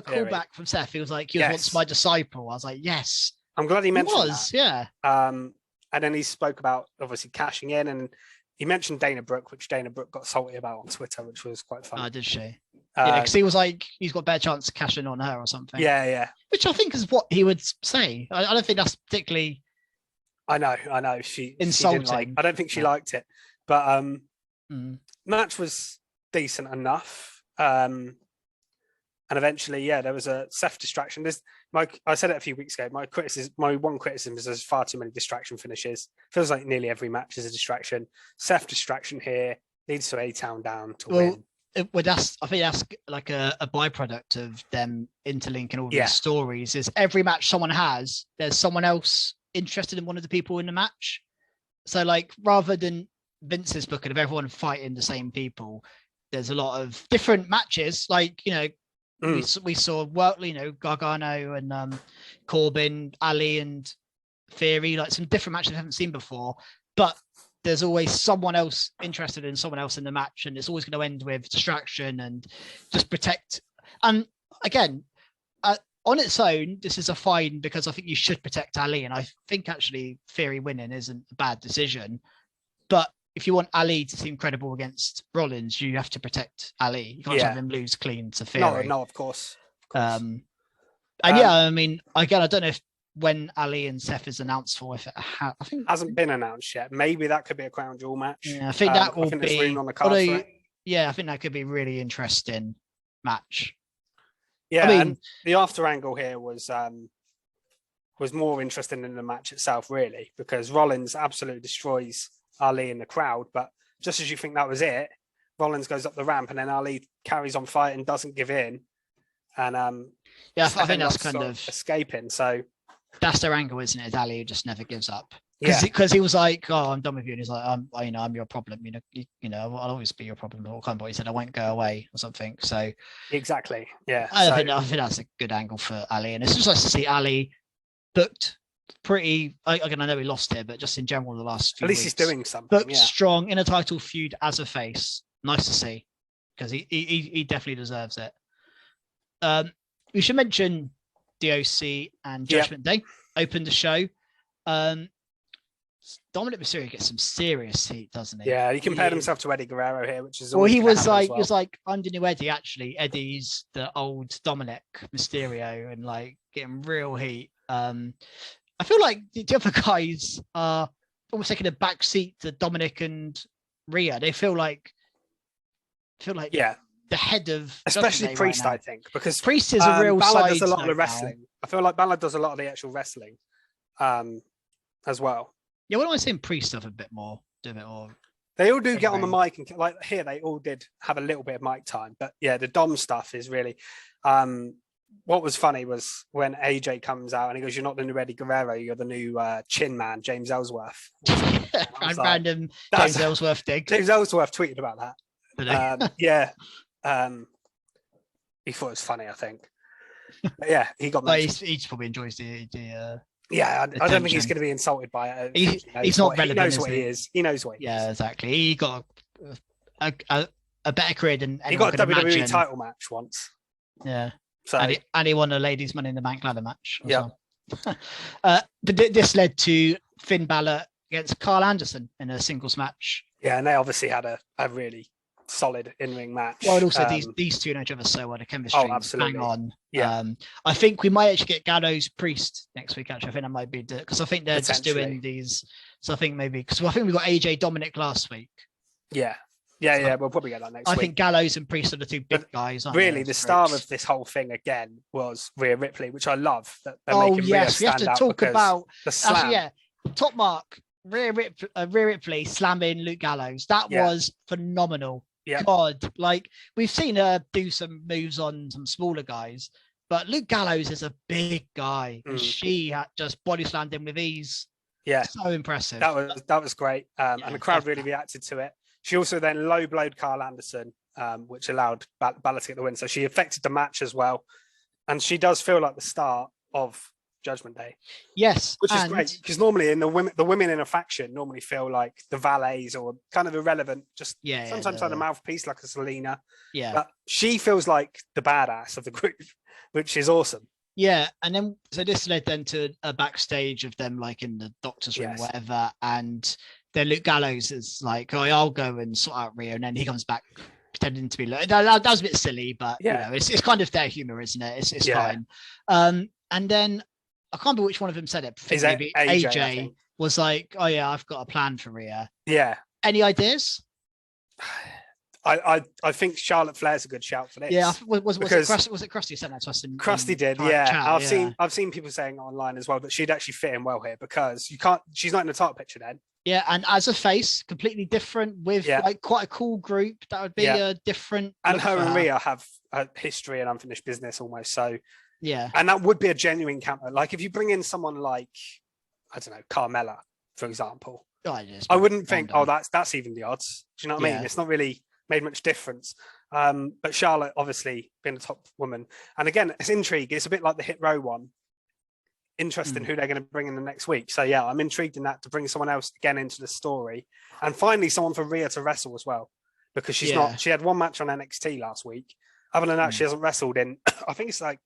callback from Seth. He was like, "You're once my disciple." I was like, "Yes." I'm glad he mentioned that. Yeah. And then he spoke about obviously cashing in, and he mentioned Dana Brooke, which Dana Brooke got salty about on Twitter, which was quite fun. Oh, did she? Yeah, because he was like, he's got a better chance of cashing on her or something. Yeah. Which I think is what he would say. I don't think that's particularly. I know. She insulting. She I don't think she liked it, but match was decent enough. And eventually, there was a Seth distraction. I said it a few weeks ago. My one criticism is there's far too many distraction finishes. Feels like nearly every match is a distraction. Seth distraction here leads to A-Town down to win. I think that's like a byproduct of them interlinking all these stories. Is every match someone has, there's someone else interested in one of the people in the match. So like rather than Vince's booking of everyone fighting the same people, there's a lot of different matches. Like, you know, we saw Gargano and Corbin, Ali and Theory, like some different matches we haven't seen before, but there's always someone else interested in someone else in the match, and it's always going to end with distraction and just protect. And again, on its own, this is a fine because I think you should protect Ali, and I think actually Theory winning isn't a bad decision. But if you want Ali to seem credible against Rollins, you have to protect Ali. You can't have him lose clean to Theory. No, of course. And I mean, again, I don't know if when Ali and Seth is announced for, if it I think hasn't been announced yet. Maybe that could be a crown jewel match. Yeah, I think that will be. Room on the card for it. Yeah, I think that could be a really interesting match. Yeah, I mean, and the after angle here was more interesting than the match itself, really, because Rollins absolutely destroys Ali in the crowd. But just as you think that was it, Rollins goes up the ramp, and then Ali carries on fighting, doesn't give in, and I think that's kind of escaping. So. That's their angle, isn't it? Ali who just never gives up. Because he was like, "Oh, I'm done with you," and he's like, I'm your problem. I'll always be your problem." All kind of, he said, "I won't go away" or something. So exactly, yeah. I think that's a good angle for Ali, and it's just nice to see Ali booked pretty. Again, I know he lost here, but just in general, the last few at least weeks, he's doing something. Booked strong in a title feud as a face. Nice to see because he definitely deserves it. We should mention DOC and Judgment Day opened the show. Dominic Mysterio gets some serious heat, doesn't he? Yeah, he compared himself to Eddie Guerrero here, which is he was like, I'm the new Eddie. Actually, Eddie's the old Dominic Mysterio, and like getting real heat. I feel like the other guys are almost taking a back seat to Dominic and Rhea. They feel like the head of, especially Priest, I think, because Priest is a real Balor side does a lot of the now. wrestling. I feel like Balor does a lot of the actual wrestling, as well. Yeah, what am I saying? Priest have a bit more. They all do get on the mic, and like here, they all did have a little bit of mic time. But yeah, the Dom stuff is really. What was funny was when AJ comes out and he goes, "You're not the new Eddie Guerrero. You're the new Chin Man, James Ellsworth." Random James Ellsworth dig. James Ellsworth tweeted about that. He thought it was funny, I think. But yeah, he got. He probably enjoys the I don't think he's going to be insulted by it. He's not relevant. He knows what he is. He knows what he is. Yeah, exactly. He got a better career than he got a WWE imagine. title match once. Yeah. So and he won a ladies' Money in the Bank ladder match. Yeah. But this led to Finn Balor against Carl Anderson in a singles match. Yeah, and they obviously had a really solid in-ring match. Well, and also these two know each other so well. The chemistry absolutely. Hang on. Yeah. I think we might actually get Gallows Priest next week. Actually, I think that might be because I think they're just doing these. So I think maybe because I think we got AJ Dominic last week. Yeah. We'll probably get that next week. I think Gallows and Priest are the two big guys. Really, the star of this whole thing again was Rhea Ripley, which I love. That they're making Rhea stand we have to talk about the slam. Actually, top mark. Rhea Ripley slamming Luke Gallows. That was phenomenal. Yeah. God, like we've seen her do some moves on some smaller guys, but Luke Gallows is a big guy. And she had just body slammed him with ease. Yeah, so impressive. That was great, and the crowd really reacted to it. She also then low blowed Carl Anderson, which allowed Balor to get the win. So she affected the match as well, and she does feel like the start of Judgment Day. Yes, which is great because normally in the women in a faction normally feel like the valets or kind of irrelevant, just sometimes like a mouthpiece like a Selena. Yeah, but she feels like the badass of the group, which is awesome. Yeah, and then so this led then to a backstage of them like in the doctor's room, or whatever, and then Luke Gallows is like, "Oh, I'll go and sort out Rhea," and then he comes back pretending to be like, that was a bit silly, but it's kind of their humor, isn't it? It's fine. And then I can't remember which one of them said it. Maybe AJ was like, "Oh yeah, I've got a plan for Rhea." Yeah. Any ideas? I think Charlotte Flair's a good shout for this. Yeah, was it Krusty who sent that to us? Krusty did, yeah. I've seen people saying online as well that she'd actually fit in well here because she's not in the title picture then. Yeah, and as a face, completely different with like quite a cool group. That would be a different. And her and Rhea have a history and unfinished business almost. So yeah, and that would be a genuine counter. Like if you bring in someone like, I don't know, Carmella, for example, I wouldn't think, that's even the odds. Do you know what I mean? It's not really made much difference. But Charlotte, obviously, being a top woman, and again, it's intrigue. It's a bit like the Hit Row one. Interesting who they're going to bring in the next week. So yeah, I'm intrigued in that to bring someone else again into the story, and finally someone for Rhea to wrestle as well, because she's not. She had one match on NXT last week. Other than that, she hasn't wrestled in. I think it's like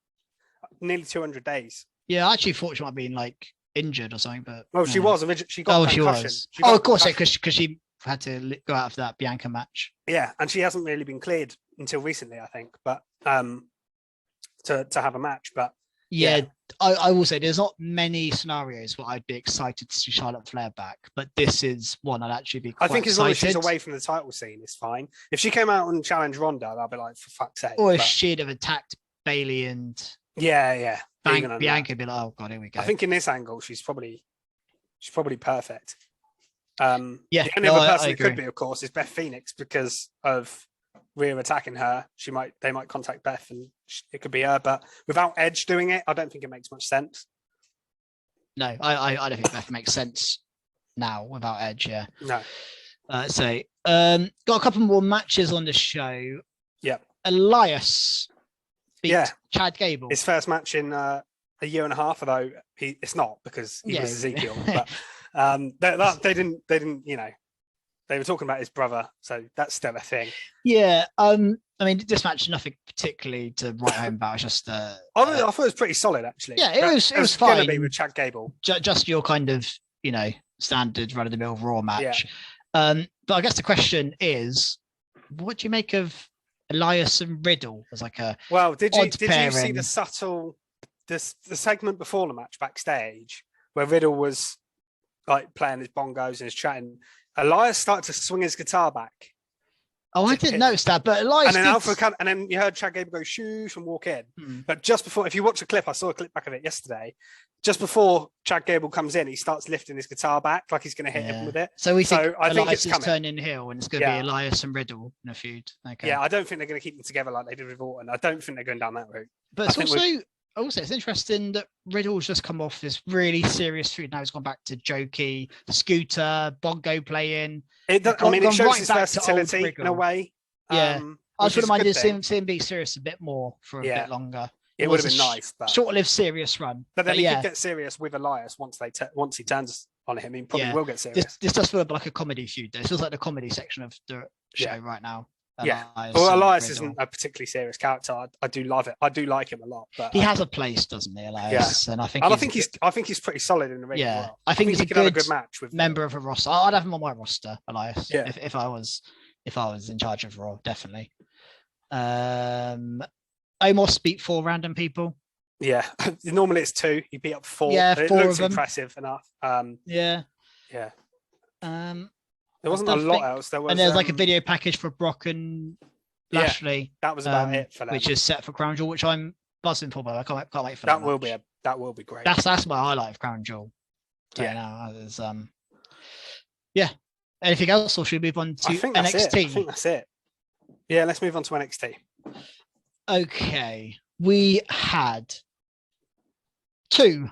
nearly 200 days. Yeah, I actually thought she might have been like injured or something, but she was originally. She got concussion. She was. Of course, because she had to go out of that Bianca match. Yeah, and she hasn't really been cleared until recently, I think. But to have a match, but I will say there's not many scenarios where I'd be excited to see Charlotte Flair back, but this is one I'd actually be quite I think as excited. long as she's away from the title scene, it's fine. If she came out and challenged Ronda, I'd be like, for fuck's sake. Or if she'd have attacked Bayley and Bianca would be like, oh god, here we go. I think in this angle, she's probably perfect. The only other person it could be, of course, is Beth Phoenix, because of Rhea attacking her. They might contact Beth, and it could be her. But without Edge doing it, I don't think it makes much sense. No, I don't think Beth makes sense now without Edge. Yeah. No. Got a couple more matches on the show. Yeah. Elias beat Chad Gable. His first match in a year and a half, although it's not, because he was Ezekiel. But they didn't, they were talking about his brother, so that's still a thing. Yeah, I mean, this match, nothing particularly to write home about. It's just, I thought it was pretty solid, actually. Yeah, it was fine. Going to be with Chad Gable, just your kind of, standard run-of-the-mill Raw match. Yeah. But I guess the question is, what do you make of Elias and Riddle as like a did you see the subtle the segment before the match backstage where Riddle was like playing his bongos and his chatting? Elias started to swing his guitar back. Oh, I didn't notice that, but Elias. And then you heard Chad Gable go shoosh and walk in. But just before, if you watch a clip, I saw a clip back of it yesterday. Just before Chad Gable comes in, he starts lifting his guitar back like he's going to hit him with it. So I think it's turning heel, and it's going to be Elias and Riddle in a feud. Okay. Yeah, I don't think they're going to keep them together like they did with Orton. I don't think they're going down that route. But also, it's interesting that Riddle's just come off this really serious feud. Now he's gone back to jokey, scooter, bongo playing. It shows his versatility in a way. Yeah, I just wouldn't mind seeing him be serious a bit more for a bit longer. It would have been nice, but short-lived serious run. But then he could get serious with Elias once he turns on him. He probably will get serious. This does feel like a comedy feud, though. It feels like the comedy section of the show right now. Elias isn't a particularly serious character. I do love it. I do like him a lot. But he has a place, doesn't he, Elias? Yeah. And I think he's pretty solid in the ring. Yeah, well. I think he's he could have a good match with member of a roster. I'd have him on my roster, Elias. Yeah. If I was in charge of Raw, definitely. Omos beat 4 random people. Yeah, normally it's 2. He beat up 4. Yeah, 4 it looks impressive enough. Yeah. There wasn't a lot else. And there's like a video package for Brock and Lashley. That was about it for them. Which is set for Crown Jewel, which I'm buzzing for. But I can't wait for that. That will be great. That's my highlight of Crown Jewel. Anything else, or should we move on to NXT? I think that's it. Yeah, let's move on to NXT. Okay, we had 2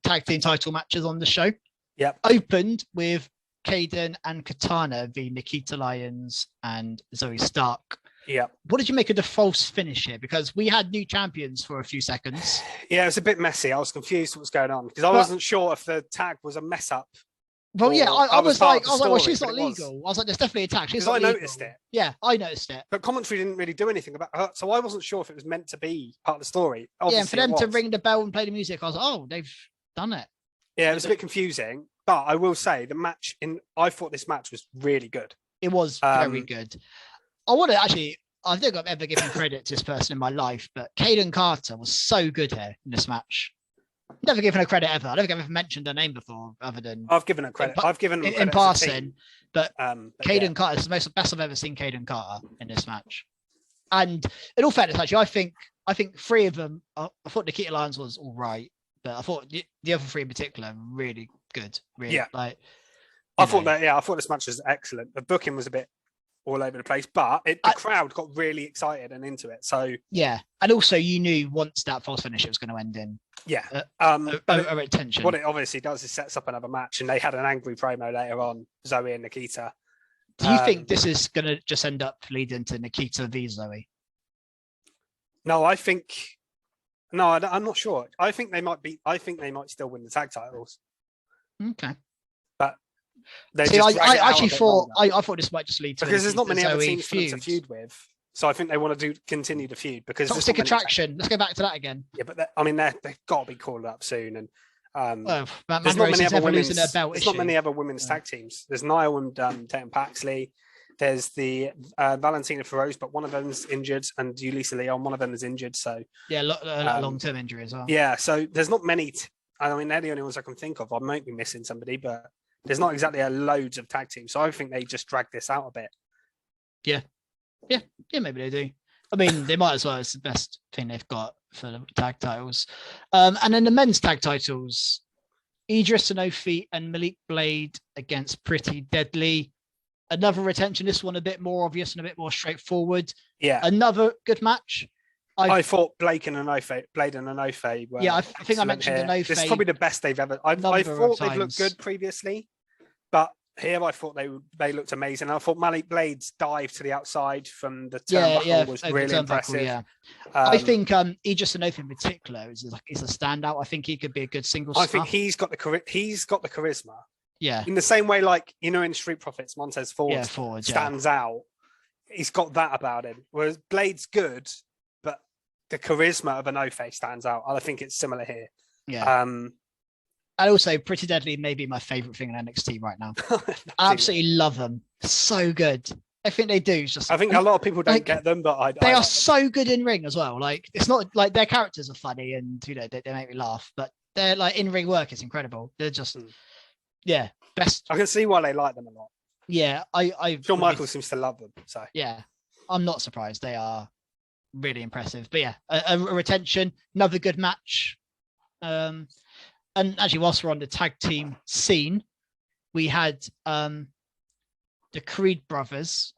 tag team title matches on the show. Yep. Opened with Kaden and Katana v Nikita Lyons and Zoe Stark. Yeah. What did you make of the false finish here? Because we had new champions for a few seconds. Yeah, it was a bit messy. I was confused what was going on because I wasn't sure if the tag was a mess up. Well, yeah, I was like, well, she's not legal. I was like, there's definitely a tag. She's not legal. Noticed it. Yeah, I noticed it. But commentary didn't really do anything about her, so I wasn't sure if it was meant to be part of the story. Obviously, and for them to ring the bell and play the music, I was like, oh, they've done it. Yeah, it was a bit confusing. But I will say I thought this match was really good. It was very good. I think I've ever given credit to this person in my life, but Kaden Carter was so good here in this match. Never given her credit ever. I don't think I've ever mentioned her name before, other than I've given her credit. I've given her in passing. But Kaden Carter is the best I've ever seen Kaden Carter in this match. And in all fairness, actually, I think 3 of them. I thought Nikita Lyons was all right, but I thought the other 3 in particular really good. Really, I thought this match was excellent. The booking was a bit all over the place, but the crowd got really excited and into it. So yeah, and also you knew once that false finish it was going to end in a tension. What it obviously does is sets up another match, and they had an angry promo later on, Zoe and Nikita. Do you think this is going to just end up leading to Nikita v Zoe? No, I'm not sure. I think they might still win the tag titles. Okay. But I actually thought this might just lead to because there's not many other teams for them to feud with. So I think they want to continue the feud because Toxic Attraction. Let's go back to that again. Yeah, but they've got to be called up soon. And there's not many other women's. There's not many other women's tag teams. There's Niall and Tatum Paxley. There's the Valentina Feroz, but one of them's injured, and Yulisa Leon, one of them is injured. So yeah, long-term injury as well. Yeah, so there's not many. I mean, they're the only ones I can think of. I might be missing somebody, but there's not exactly loads of tag teams. So I think they just drag this out a bit. Yeah, maybe they do. I mean, they might as well. It's the best thing they've got for the tag titles. And then the men's tag titles, Idris Sanofi and Malik Blade against Pretty Deadly. Another retention. This one a bit more obvious and a bit more straightforward. Yeah. Another good match. I thought Blade and Anofe were. Yeah, I think I mentioned Anofe. This is probably the best they've ever. I thought they've looked good previously, but here I thought they looked amazing. I thought Malik Blade's dive to the outside from the turnbuckle was really impressive. Yeah. I think Idris Sanofi in particular is a standout. I think he could be a good single star. I think he's got the charisma. Yeah. In the same way, like, in Street Profits, Montez Ford stands out. He's got that about him. Whereas Blade's good, but the charisma of Anofe stands out. I think it's similar here. Yeah. And also, Pretty Deadly may be my favourite thing in NXT right now. I absolutely love them. So good. I think they do. I think a lot of people don't get them, but they are so good in ring as well. Like, it's not like their characters are funny and they make me laugh, but their like in ring work is incredible. They're just best. I can see why they like them a lot. Yeah, Shawn Michaels seems to love them. So yeah, I'm not surprised. They are really impressive. But yeah, a retention, another good match. And actually, whilst we're on the tag team scene, we had the Creed brothers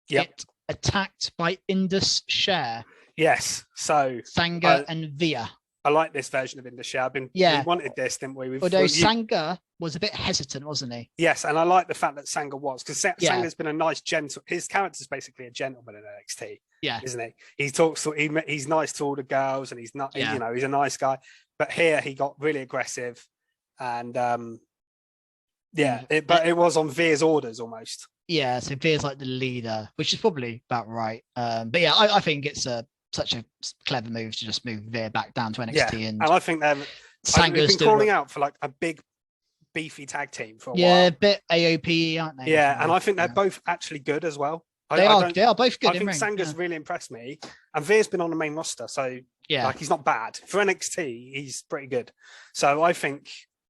get attacked by Indus Sher. Yes, so Sangha and Via. I like this version of Indus Sher. We wanted this, didn't we? Sangha was a bit hesitant, wasn't he? Yes, and I like the fact that Sangha was, because Sanga's been a nice gentle. His character's basically a gentleman in NXT. Yeah, isn't he? He's nice to all the girls, and he's not. Yeah. He's a nice guy. But here he got really aggressive, and but it was on Veer's orders almost. Yeah, so Veer's like the leader, which is probably about right. But yeah, I think it's such a clever move to just move Veer back down to NXT, and I think Sanga's been calling out for like a big, beefy tag team for a while. Yeah, a bit AOP, aren't they? Yeah, and I think they're both actually good as well. They are both good. I think Sanga's really impressed me, and Veer's been on the main roster, so he's not bad for NXT. He's pretty good. So I think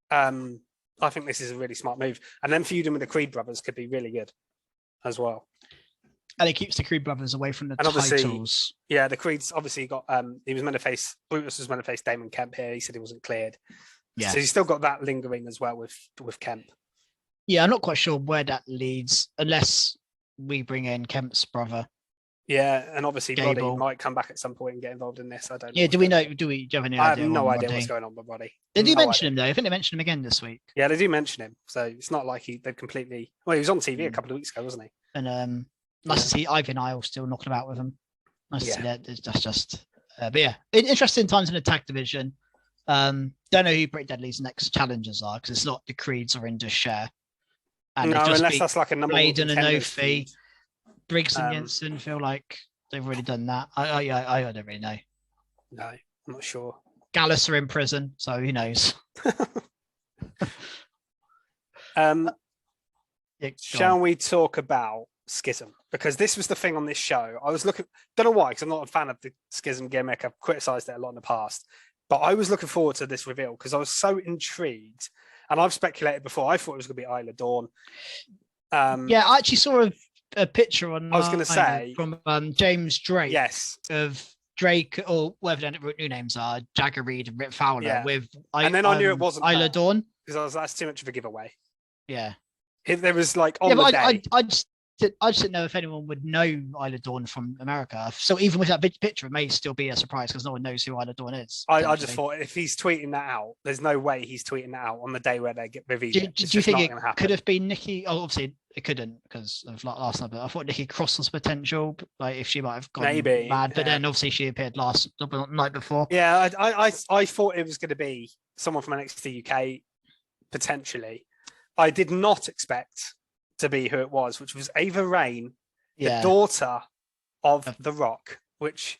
this is a really smart move, and then feuding with the Creed brothers could be really good as well. And it keeps the Creed brothers away from the titles. Yeah, the Creed's obviously got. Brutus was meant to face Damon Kemp here. He said he wasn't cleared. Yeah, so he's still got that lingering as well with Kemp. Yeah, I'm not quite sure where that leads, unless we bring in Kemp's brother. Yeah, and obviously Roddy might come back at some point and get involved in this. I don't know. Yeah, do we have any idea? I have no idea what's going on with Roddy. They do mention him though. I think they mentioned him again this week. Yeah, they do mention him. So it's not like they've completely. Well, he was on TV a couple of weeks ago, wasn't he? And nice to see Ivy Nile still knocking about with him. Nice to see that. That's just. But yeah, interesting times in the tag division. Don't know who Pretty Deadly's next challengers are, because it's not the Creeds or Indus Sher. And no, unless that's like a number one. Maiden and Ophie, Briggs and Jensen feel like they've already done that. I don't really know. No, I'm not sure. Gallus are in prison, so who knows? Shall we talk about Schism? Because this was the thing on this show. I was looking, don't know why, because I'm not a fan of the Schism gimmick. I've criticised it a lot in the past. But I was looking forward to this reveal because I was so intrigued. And I've speculated before. I thought it was going to be Isla Dawn. Yeah, I actually saw a picture on. I was going to say from James Drake. Yes, of Drake or whatever their new names are, Jagger Reed and Rip Fowler with. And then I knew it wasn't Isla Dawn because that's too much of a giveaway. Yeah, If there was like on the day. I just didn't know if anyone would know Isla Dawn from America. So even with that picture, it may still be a surprise because no one knows who Isla Dawn is. I just thought if he's tweeting that out, there's no way he's tweeting that out on the day where they get revealed. Do you think it could have been Nikki? Oh, obviously it couldn't because of last night. But I thought Nikki Cross was potential, like if she might have gone mad. But then obviously she appeared last night before. Yeah, I thought it was going to be someone from NXT UK potentially. I did not expect to be who it was, which was Ava Raine, the daughter of The Rock, which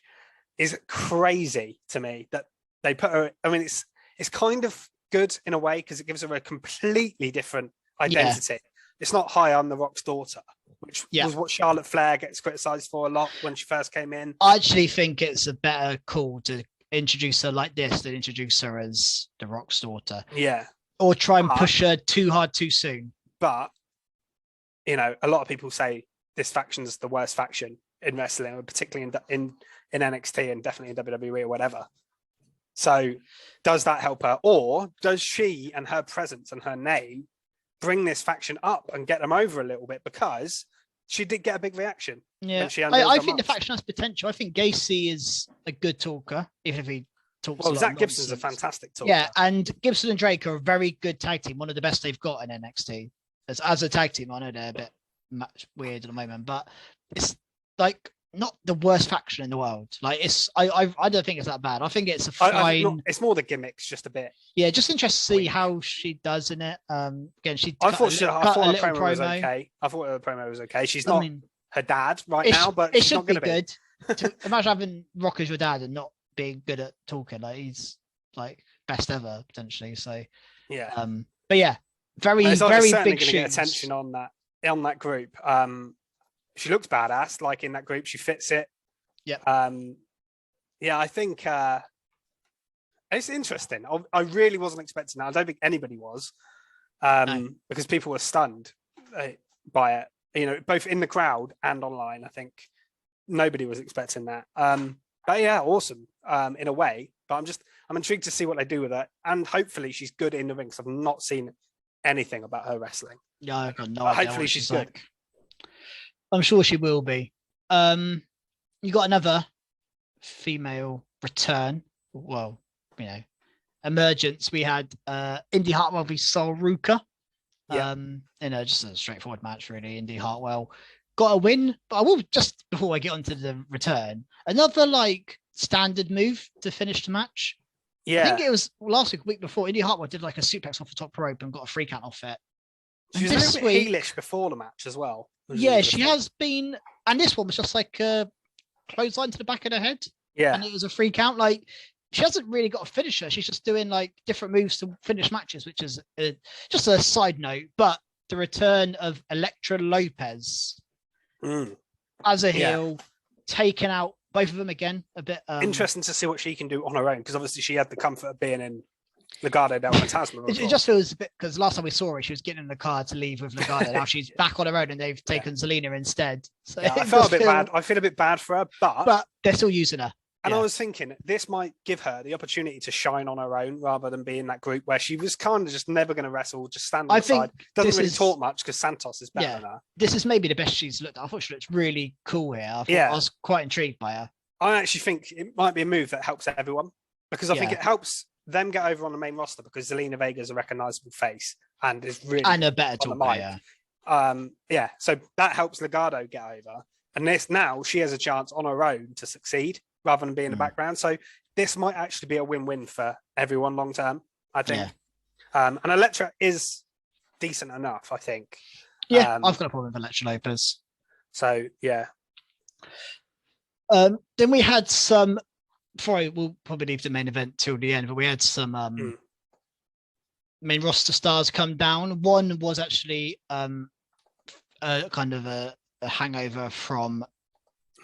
is crazy to me that they put her. I mean, it's kind of good in a way because it gives her a completely different identity. It's not hi, I'm The Rock's daughter, which was what Charlotte Flair gets criticized for a lot when she first came in. I actually think it's a better call to introduce her like this than introduce her as The Rock's daughter. Yeah. Or try and push her too hard too soon. But you know, a lot of people say this faction's the worst faction in wrestling, particularly in NXT and definitely in WWE or whatever. So does that help her? Or does she and her presence and her name bring this faction up and get them over a little bit? Because she did get a big reaction. Yeah, I think the faction has potential. I think Gacy is a good talker, even if he talks a lot. Zach Gibson's a fantastic talker. Yeah, and Gibson and Drake are a very good tag team, one of the best they've got in NXT. As a tag team, I know they're a bit weird at the moment, but it's like not the worst faction in the world. Like I don't think it's that bad. I think it's a fine. It's more the gimmicks, just a bit. Yeah, just interested to see how she does in it. Again, I thought her promo was okay. I thought her promo was okay. She's not her dad now, but it should be good. Imagine having Rock as your dad and not being good at talking. Like he's like best ever potentially. So yeah, but yeah. Very big shoes. Get attention on that group. She looks badass. Like in that group, she fits it. Yeah. I think it's interesting. I really wasn't expecting that. I don't think anybody was, because people were stunned by it. You know, both in the crowd and online. I think nobody was expecting that. But yeah, awesome in a way. But I'm intrigued to see what they do with it, and hopefully she's good in the ring because I've not seen anything about her wrestling. Yeah, I've got no idea. Hopefully she's good. I'm sure she will be. You got another female return. Well, you know, emergence. We had Indy Hartwell v Sol Ruka. Just a straightforward match, really. Indy Hartwell got a win, but I will just before I get onto the return, another like standard move to finish the match. Yeah, I think it was last week before. Indy Hartwell did like a suplex off the top rope and got a free count off it. She was a little bit heelish before the match as well. Yeah, she has been, and this one was just like a clothesline to the back of her head. Yeah, and it was a free count. Like she hasn't really got a finisher. She's just doing like different moves to finish matches, which is just a side note. But the return of Elektra Lopez as a heel, taking out both of them again a bit. Interesting to see what she can do on her own, because obviously she had the comfort of being in Legado del Fantasma. It just feels a bit, because last time we saw her, she was getting in the car to leave with Legado. Now she's back on her own and they've taken Zelina instead. So yeah, I feel a bit bad. I feel a bit bad for her, but they're still using her. And I was thinking this might give her the opportunity to shine on her own rather than be in that group where she was kind of just never going to wrestle, just stand on the side. Doesn't really talk much because Santos is better than her. This is maybe the best she's looked at. I thought she looked really cool here. I was quite intrigued by her. I actually think it might be a move that helps everyone, because I think it helps them get over on the main roster because Zelina Vega is a recognizable face and is really and a better talker. So that helps Legado get over. And now she has a chance on her own to succeed rather than be in the background. So this might actually be a win-win for everyone long term, I think. Yeah. And Elektra is decent enough, I think. Yeah, I've got a problem with Elektra Lopez. So, yeah. Then we had some, we'll probably leave the main event till the end, but we had some main roster stars come down. One was actually kind of a hangover from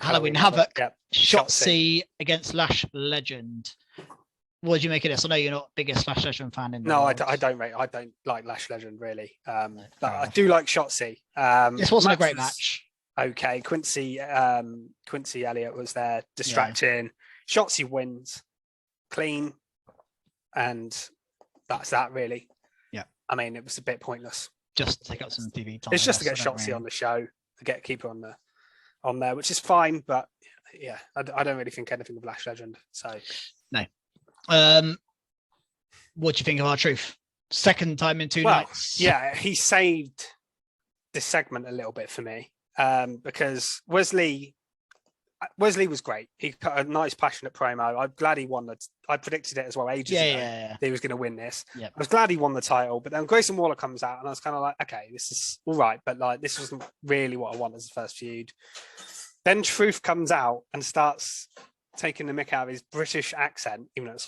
Halloween Havoc. Yep. Shotzi against Lash Legend. What did you make of this? I know you're not the biggest Lash Legend fan in the world. I don't like Lash Legend really. But I do like Shotzi. This wasn't a great match. Okay, Quincy Elliott was there distracting. Yeah. Shotzi wins clean, and that's that really. Yeah. I mean, it was a bit pointless. just to take up some TV time. It's just to get Shotzi on the show, to keep her on there, which is fine. But yeah, I don't really think anything of Lash Legend. So no. What do you think of R-Truth? Second time in 2 nights. Yeah, he saved this segment a little bit for me because Wesley was great. He cut a nice, passionate promo. I'm glad he won that. I predicted it as well ages ago that he was going to win this. Yep. I was glad he won the title, but then Grayson Waller comes out, and I was kind of like, okay, this is all right, but like this wasn't really what I wanted as the first feud. Then Truth comes out and starts taking the mick out of his British accent, even though it's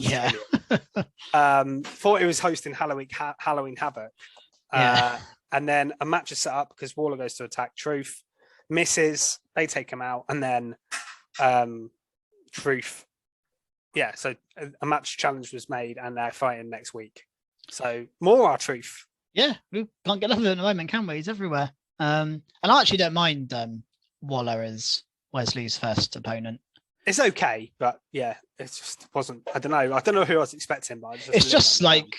thought he was hosting Halloween Havoc. And then a match is set up because Waller goes to attack Truth, misses, they take him out, and then Truth. Yeah, so a match challenge was made, and they're fighting next week. So more R-Truth. Yeah, we can't get enough of it at the moment, can we? He's everywhere. And I actually don't mind Waller as Wesley's first opponent. It's okay, but yeah, it just wasn't. I don't know who I was expecting, but it's just like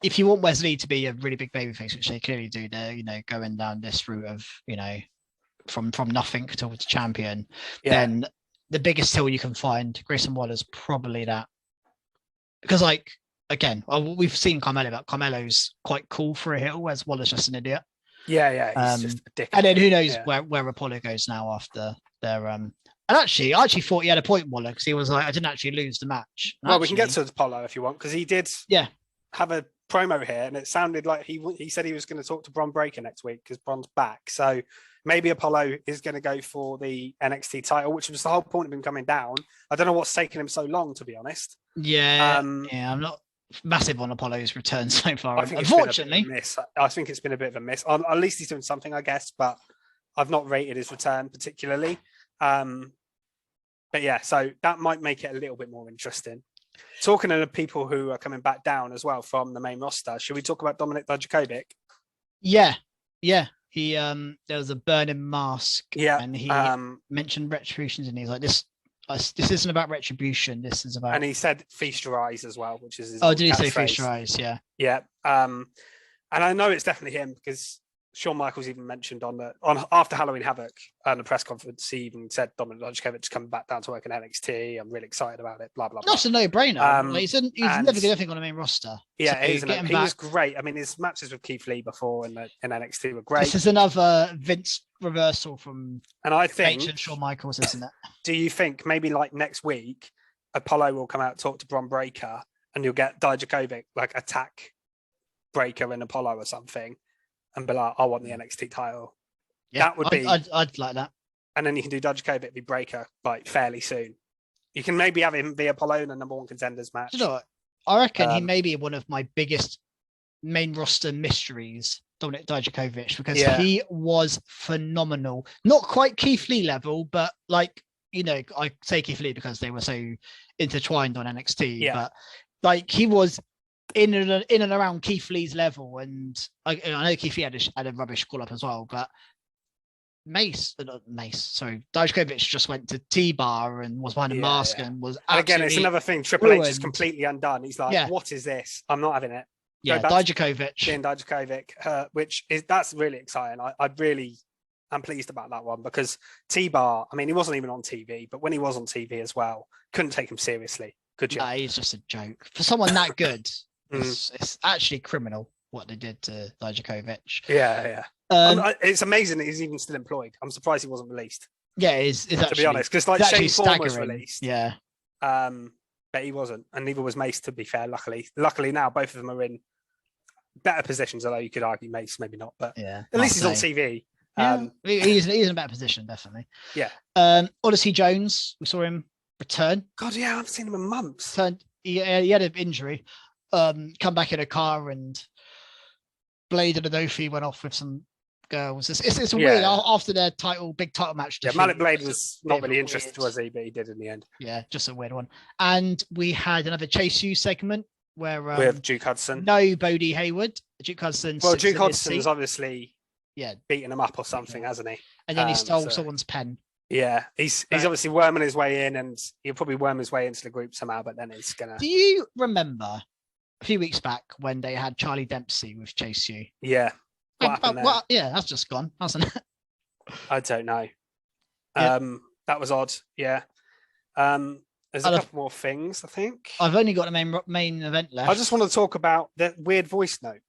if you want Wesley to be a really big babyface, which they clearly do, they're going down this route of from nothing to champion. Then the biggest hill you can find, Grayson Waller's probably that, because again, we've seen Carmelo, but Carmelo's quite cool for a heel, whereas Waller's just an idiot. Yeah, he's just a dick. And then who knows where Apollo goes now after their And I actually thought he had a point, Waller, because he was like, I didn't actually lose the match. Well, we can get to Apollo if you want, because he did have a promo here, and it sounded like he said he was going to talk to Bron Breakker next week because Bron's back. So maybe Apollo is going to go for the NXT title, which was the whole point of him coming down. I don't know what's taken him so long, to be honest. Yeah, I'm not massive on Apollo's return so far. I think unfortunately, I think it's been a bit of a miss. At least he's doing something, I guess, but I've not rated his return particularly. But yeah, so that might make it a little bit more interesting. Talking to the people who are coming back down as well from the main roster, should we talk about Dominik Dijakovic? Yeah. He there was a burning mask. Yeah, and he mentioned retributions, and he's like, "This isn't about retribution. This is about." And he said, "Feast your eyes" as well, which is his did he say "feast your eyes"? Yeah. Yeah. And I know it's definitely him because Shawn Michaels even mentioned on after Halloween Havoc and the press conference, he even said Dominik Dijakovic coming back down to work in NXT. I'm really excited about it. Blah blah blah. That's a no-brainer. He's never going to anything on the main roster. Yeah, so he was great. I mean, his matches with Keith Lee before in NXT were great. This is another Vince reversal from I think Shawn Michaels, isn't it? Do you think maybe like next week Apollo will come out, talk to Bron Breakker, and you'll get Dijakovic like attack Breakker and Apollo or something? And be like, I want the NXT title. Yeah, that would be. I'd like that. And then you can do Dijakovic v Breakker like fairly soon. You can maybe have him be Apollo in the number one contenders match. You know what? I reckon he may be one of my biggest main roster mysteries, Dominik Dijakovic, because he was phenomenal. Not quite Keith Lee level, but I say Keith Lee because they were so intertwined on NXT. Yeah. But he was in and around Keith Lee's level, and I know Keith Lee had a rubbish call up as well, but Dijakovic just went to T-Bar and was behind a mask and was again, it's another thing. Triple H is completely undone. He's like, what is this? I'm not having it. Dijakovic, that's really exciting. I really am pleased about that one because T-Bar, I mean, he wasn't even on TV, but when he was on TV as well, couldn't take him seriously, could you? Nah, he's just a joke for someone that good. It's actually criminal what they did to Dijakovic. Yeah. It's amazing that he's even still employed. I'm surprised he wasn't released. Yeah, it's to actually, be honest, because Shane Thorne was released. Yeah. But he wasn't, and neither was Mace, to be fair. Luckily now both of them are in better positions, although you could argue Mace maybe not, but at least he's on TV. He's in a better position, definitely. Yeah. Odyssey Jones, we saw him return. God, yeah, I haven't seen him in months. He had an injury. Come back in a car, and Blade and Anofi went off with some girls. It's weird after their big title match. Yeah, Malik Blade was not really interested, was he? But he did in the end. Yeah, just a weird one. And we had another Chase U segment where with Duke Hudson. No Bodie Hayward. Duke Hudson. Well, Duke Hudson's obviously beating him up or something, hasn't he? And then he stole someone's pen. Yeah, he's obviously worming his way in, and he'll probably worm his way into the group somehow. But then he's gonna. Do you remember a few weeks back when they had Charlie Dempsey with Chase U? Yeah. What happened there? Yeah, that's just gone, hasn't it? I don't know. That was odd. Yeah. There's a couple more things, I think. I've only got the main event left. I just want to talk about the weird voice note.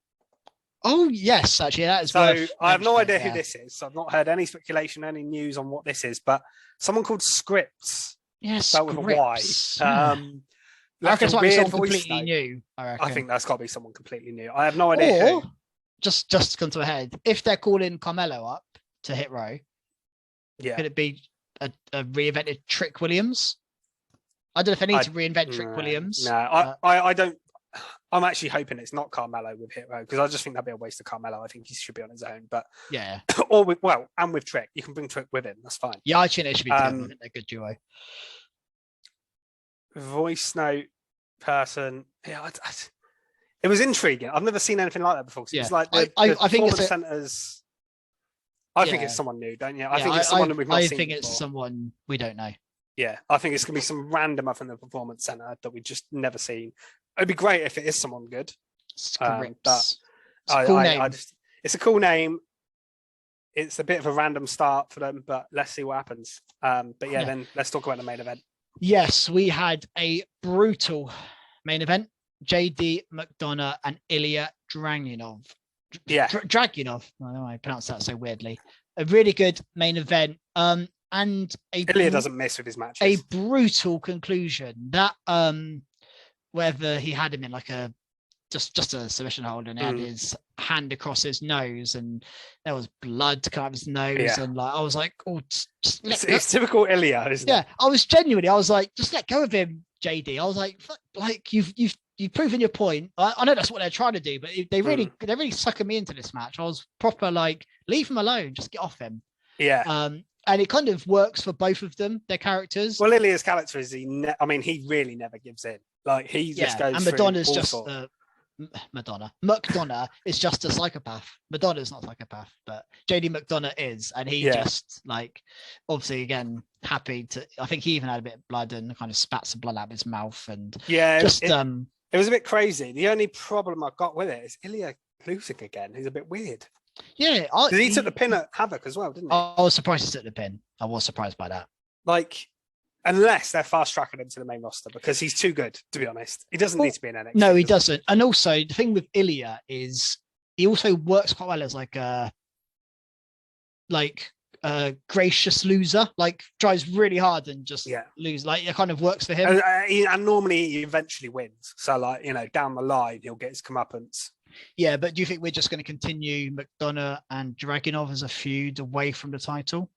Oh, yes, actually, that is so I have no idea who this is. I've not heard any speculation, any news on what this is, but someone called Scripts. Yes, spelled with a Y. I reckon it's someone completely new. I think that's got to be someone completely new. I have no idea who. Just to come to a head, if they're calling Carmelo up to hit row, could it be a reinvented Trick Williams? I don't know if they need to reinvent Trick Williams. No, I don't. I'm actually hoping it's not Carmelo with Hit Row, because I just think that'd be a waste of Carmelo. I think he should be on his own. But yeah, or with Trick, you can bring Trick with him. That's fine. Yeah, I think they should be together. They're a good duo. Voice note person. Yeah, it was intriguing. I've never seen anything like that before. It's like I think it's centers. I think it's someone new, don't you? I think it's someone that we've not seen. I think it's someone we don't know. Yeah, I think it's going to be some random up in the performance center that we've just never seen. It'd be great if it is someone good. But it's a cool name. It's a bit of a random start for them, but let's see what happens. Then let's talk about the main event. Yes, we had a brutal main event. JD McDonough and Ilya Dragunov. Dragunov. I don't know, I pronounce that so weirdly. A really good main event. Ilya doesn't miss with his matches. A brutal conclusion that whether he had him in like a just a submission hold and he had his hand across his nose and there was blood to come out of his nose and like I was like, it's typical Ilya, isn't it? I was like, just let go of him, JD. I was like you've proven your point. I know that's what they're trying to do, but they're really sucking me into this match. I was proper like, leave him alone, just get off him. Yeah. And it kind of works for both of them, their characters. Well, Ilya's character is he really never gives in. Like he just goes. And Madonna's just McDonough is just a psychopath. Madonna's not a psychopath, but JD McDonough is, and he just like obviously again happy to. I think he even had a bit of blood and kind of spat some blood out of his mouth and it was a bit crazy. The only problem I got with it is Ilya losing again. He's a bit weird. Yeah, he took the pin at Havoc as well, didn't he? I was surprised he took the pin. I was surprised by that. Like, unless they're fast tracking him to the main roster, because he's too good, to be honest. He doesn't need to be in NXT. No, he doesn't. And also, the thing with Ilya is he also works quite well as like a gracious loser. Like tries really hard and just lose. Like it kind of works for him. And normally he eventually wins. So like down the line he'll get his comeuppance. Yeah, but do you think we're just going to continue McDonough and Dragunov as a feud away from the title?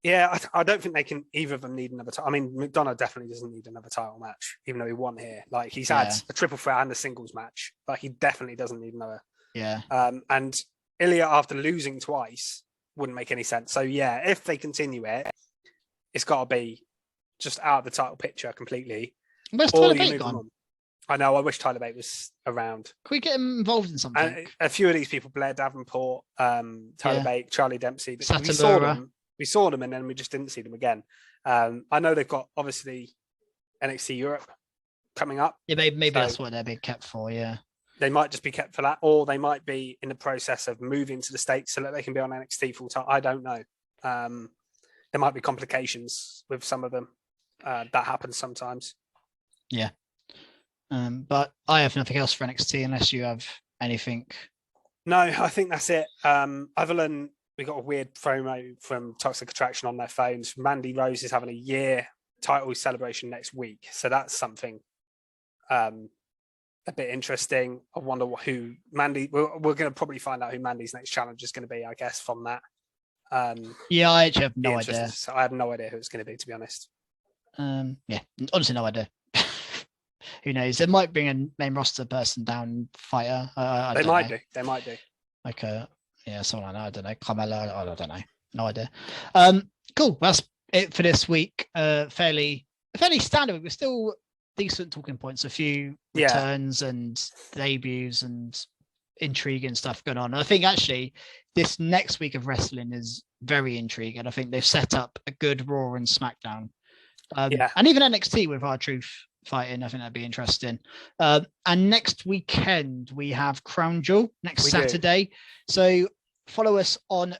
Yeah, I don't think they can. Either of them need another title. I mean, McDonough definitely doesn't need another title match, even though he won here. Like he's had a triple threat and a singles match. Like he definitely doesn't need another. Yeah. And Ilya, after losing twice, wouldn't make any sense. So yeah, if they continue it, it's got to be just out of the title picture completely. Where's Tyler Bate gone? I know. I wish Tyler Bate was around. Can we get him involved in something? And a few of these people, Blair Davenport, Tyler Bate, Charlie Dempsey. We saw them and then we just didn't see them again. I know they've got obviously NXT Europe coming up. Yeah, maybe that's what they're being kept for. Yeah, they might just be kept for that, or they might be in the process of moving to the States so that they can be on NXT full time. I don't know. There might be complications with some of them. That happens sometimes. Yeah. But I have nothing else for NXT unless you have anything. No, I think that's it. Other than we got a weird promo from Toxic Attraction on their phones. Mandy Rose is having a year title celebration next week. So that's something a bit interesting. I wonder who Mandy... We're going to probably find out who Mandy's next challenge is going to be, I guess, from that. Yeah, I actually have no idea. So I have no idea who it's going to be, to be honest. Yeah, honestly, no idea. Who knows? They might bring a main roster person down, fighter. They might do. They might do. Like someone I know. I don't know. Carmelo. I don't know. No idea. Cool. That's it for this week. Fairly standard. We're still decent talking points. A few returns and debuts and intrigue and stuff going on. And I think actually this next week of wrestling is very intriguing. I think they've set up a good Raw and SmackDown. And even NXT with R-Truth fighting. I think that'd be interesting. And next weekend we have Crown Jewel next Saturday. So follow us on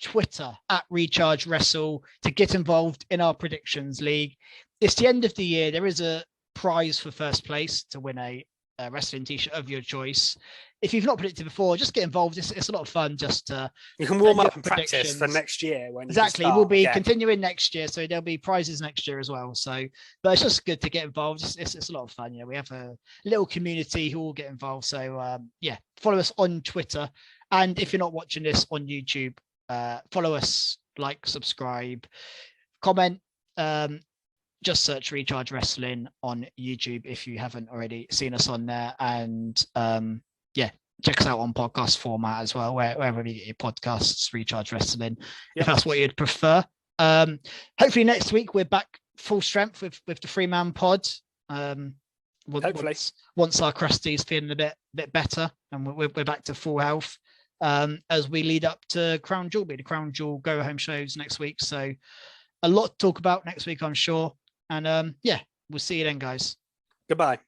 Twitter at Recharge Wrestle to get involved in our predictions league. It's the end of the year. There is a prize for first place to win a wrestling t-shirt of your choice. If you've not predicted before, just get involved. It's a lot of fun. Just you can warm up and practice for next year. Exactly, we'll be continuing next year, so there'll be prizes next year as well. So, but it's just good to get involved. It's a lot of fun. We have a little community who all get involved. So follow us on Twitter, and if you're not watching this on YouTube, follow us, like, subscribe, comment. Just search Recharge Wrestling on YouTube if you haven't already seen us on there. And check us out on podcast format as well, wherever you get your podcasts, Recharge Wrestling, if that's what you'd prefer. Hopefully next week we're back full strength with the 3-man pod. Hopefully. Once our Krusty's feeling a bit better and we're back to full health as we lead up to Crown Jewel. The Crown Jewel go home shows next week. So a lot to talk about next week, I'm sure. And we'll see you then, guys. Goodbye.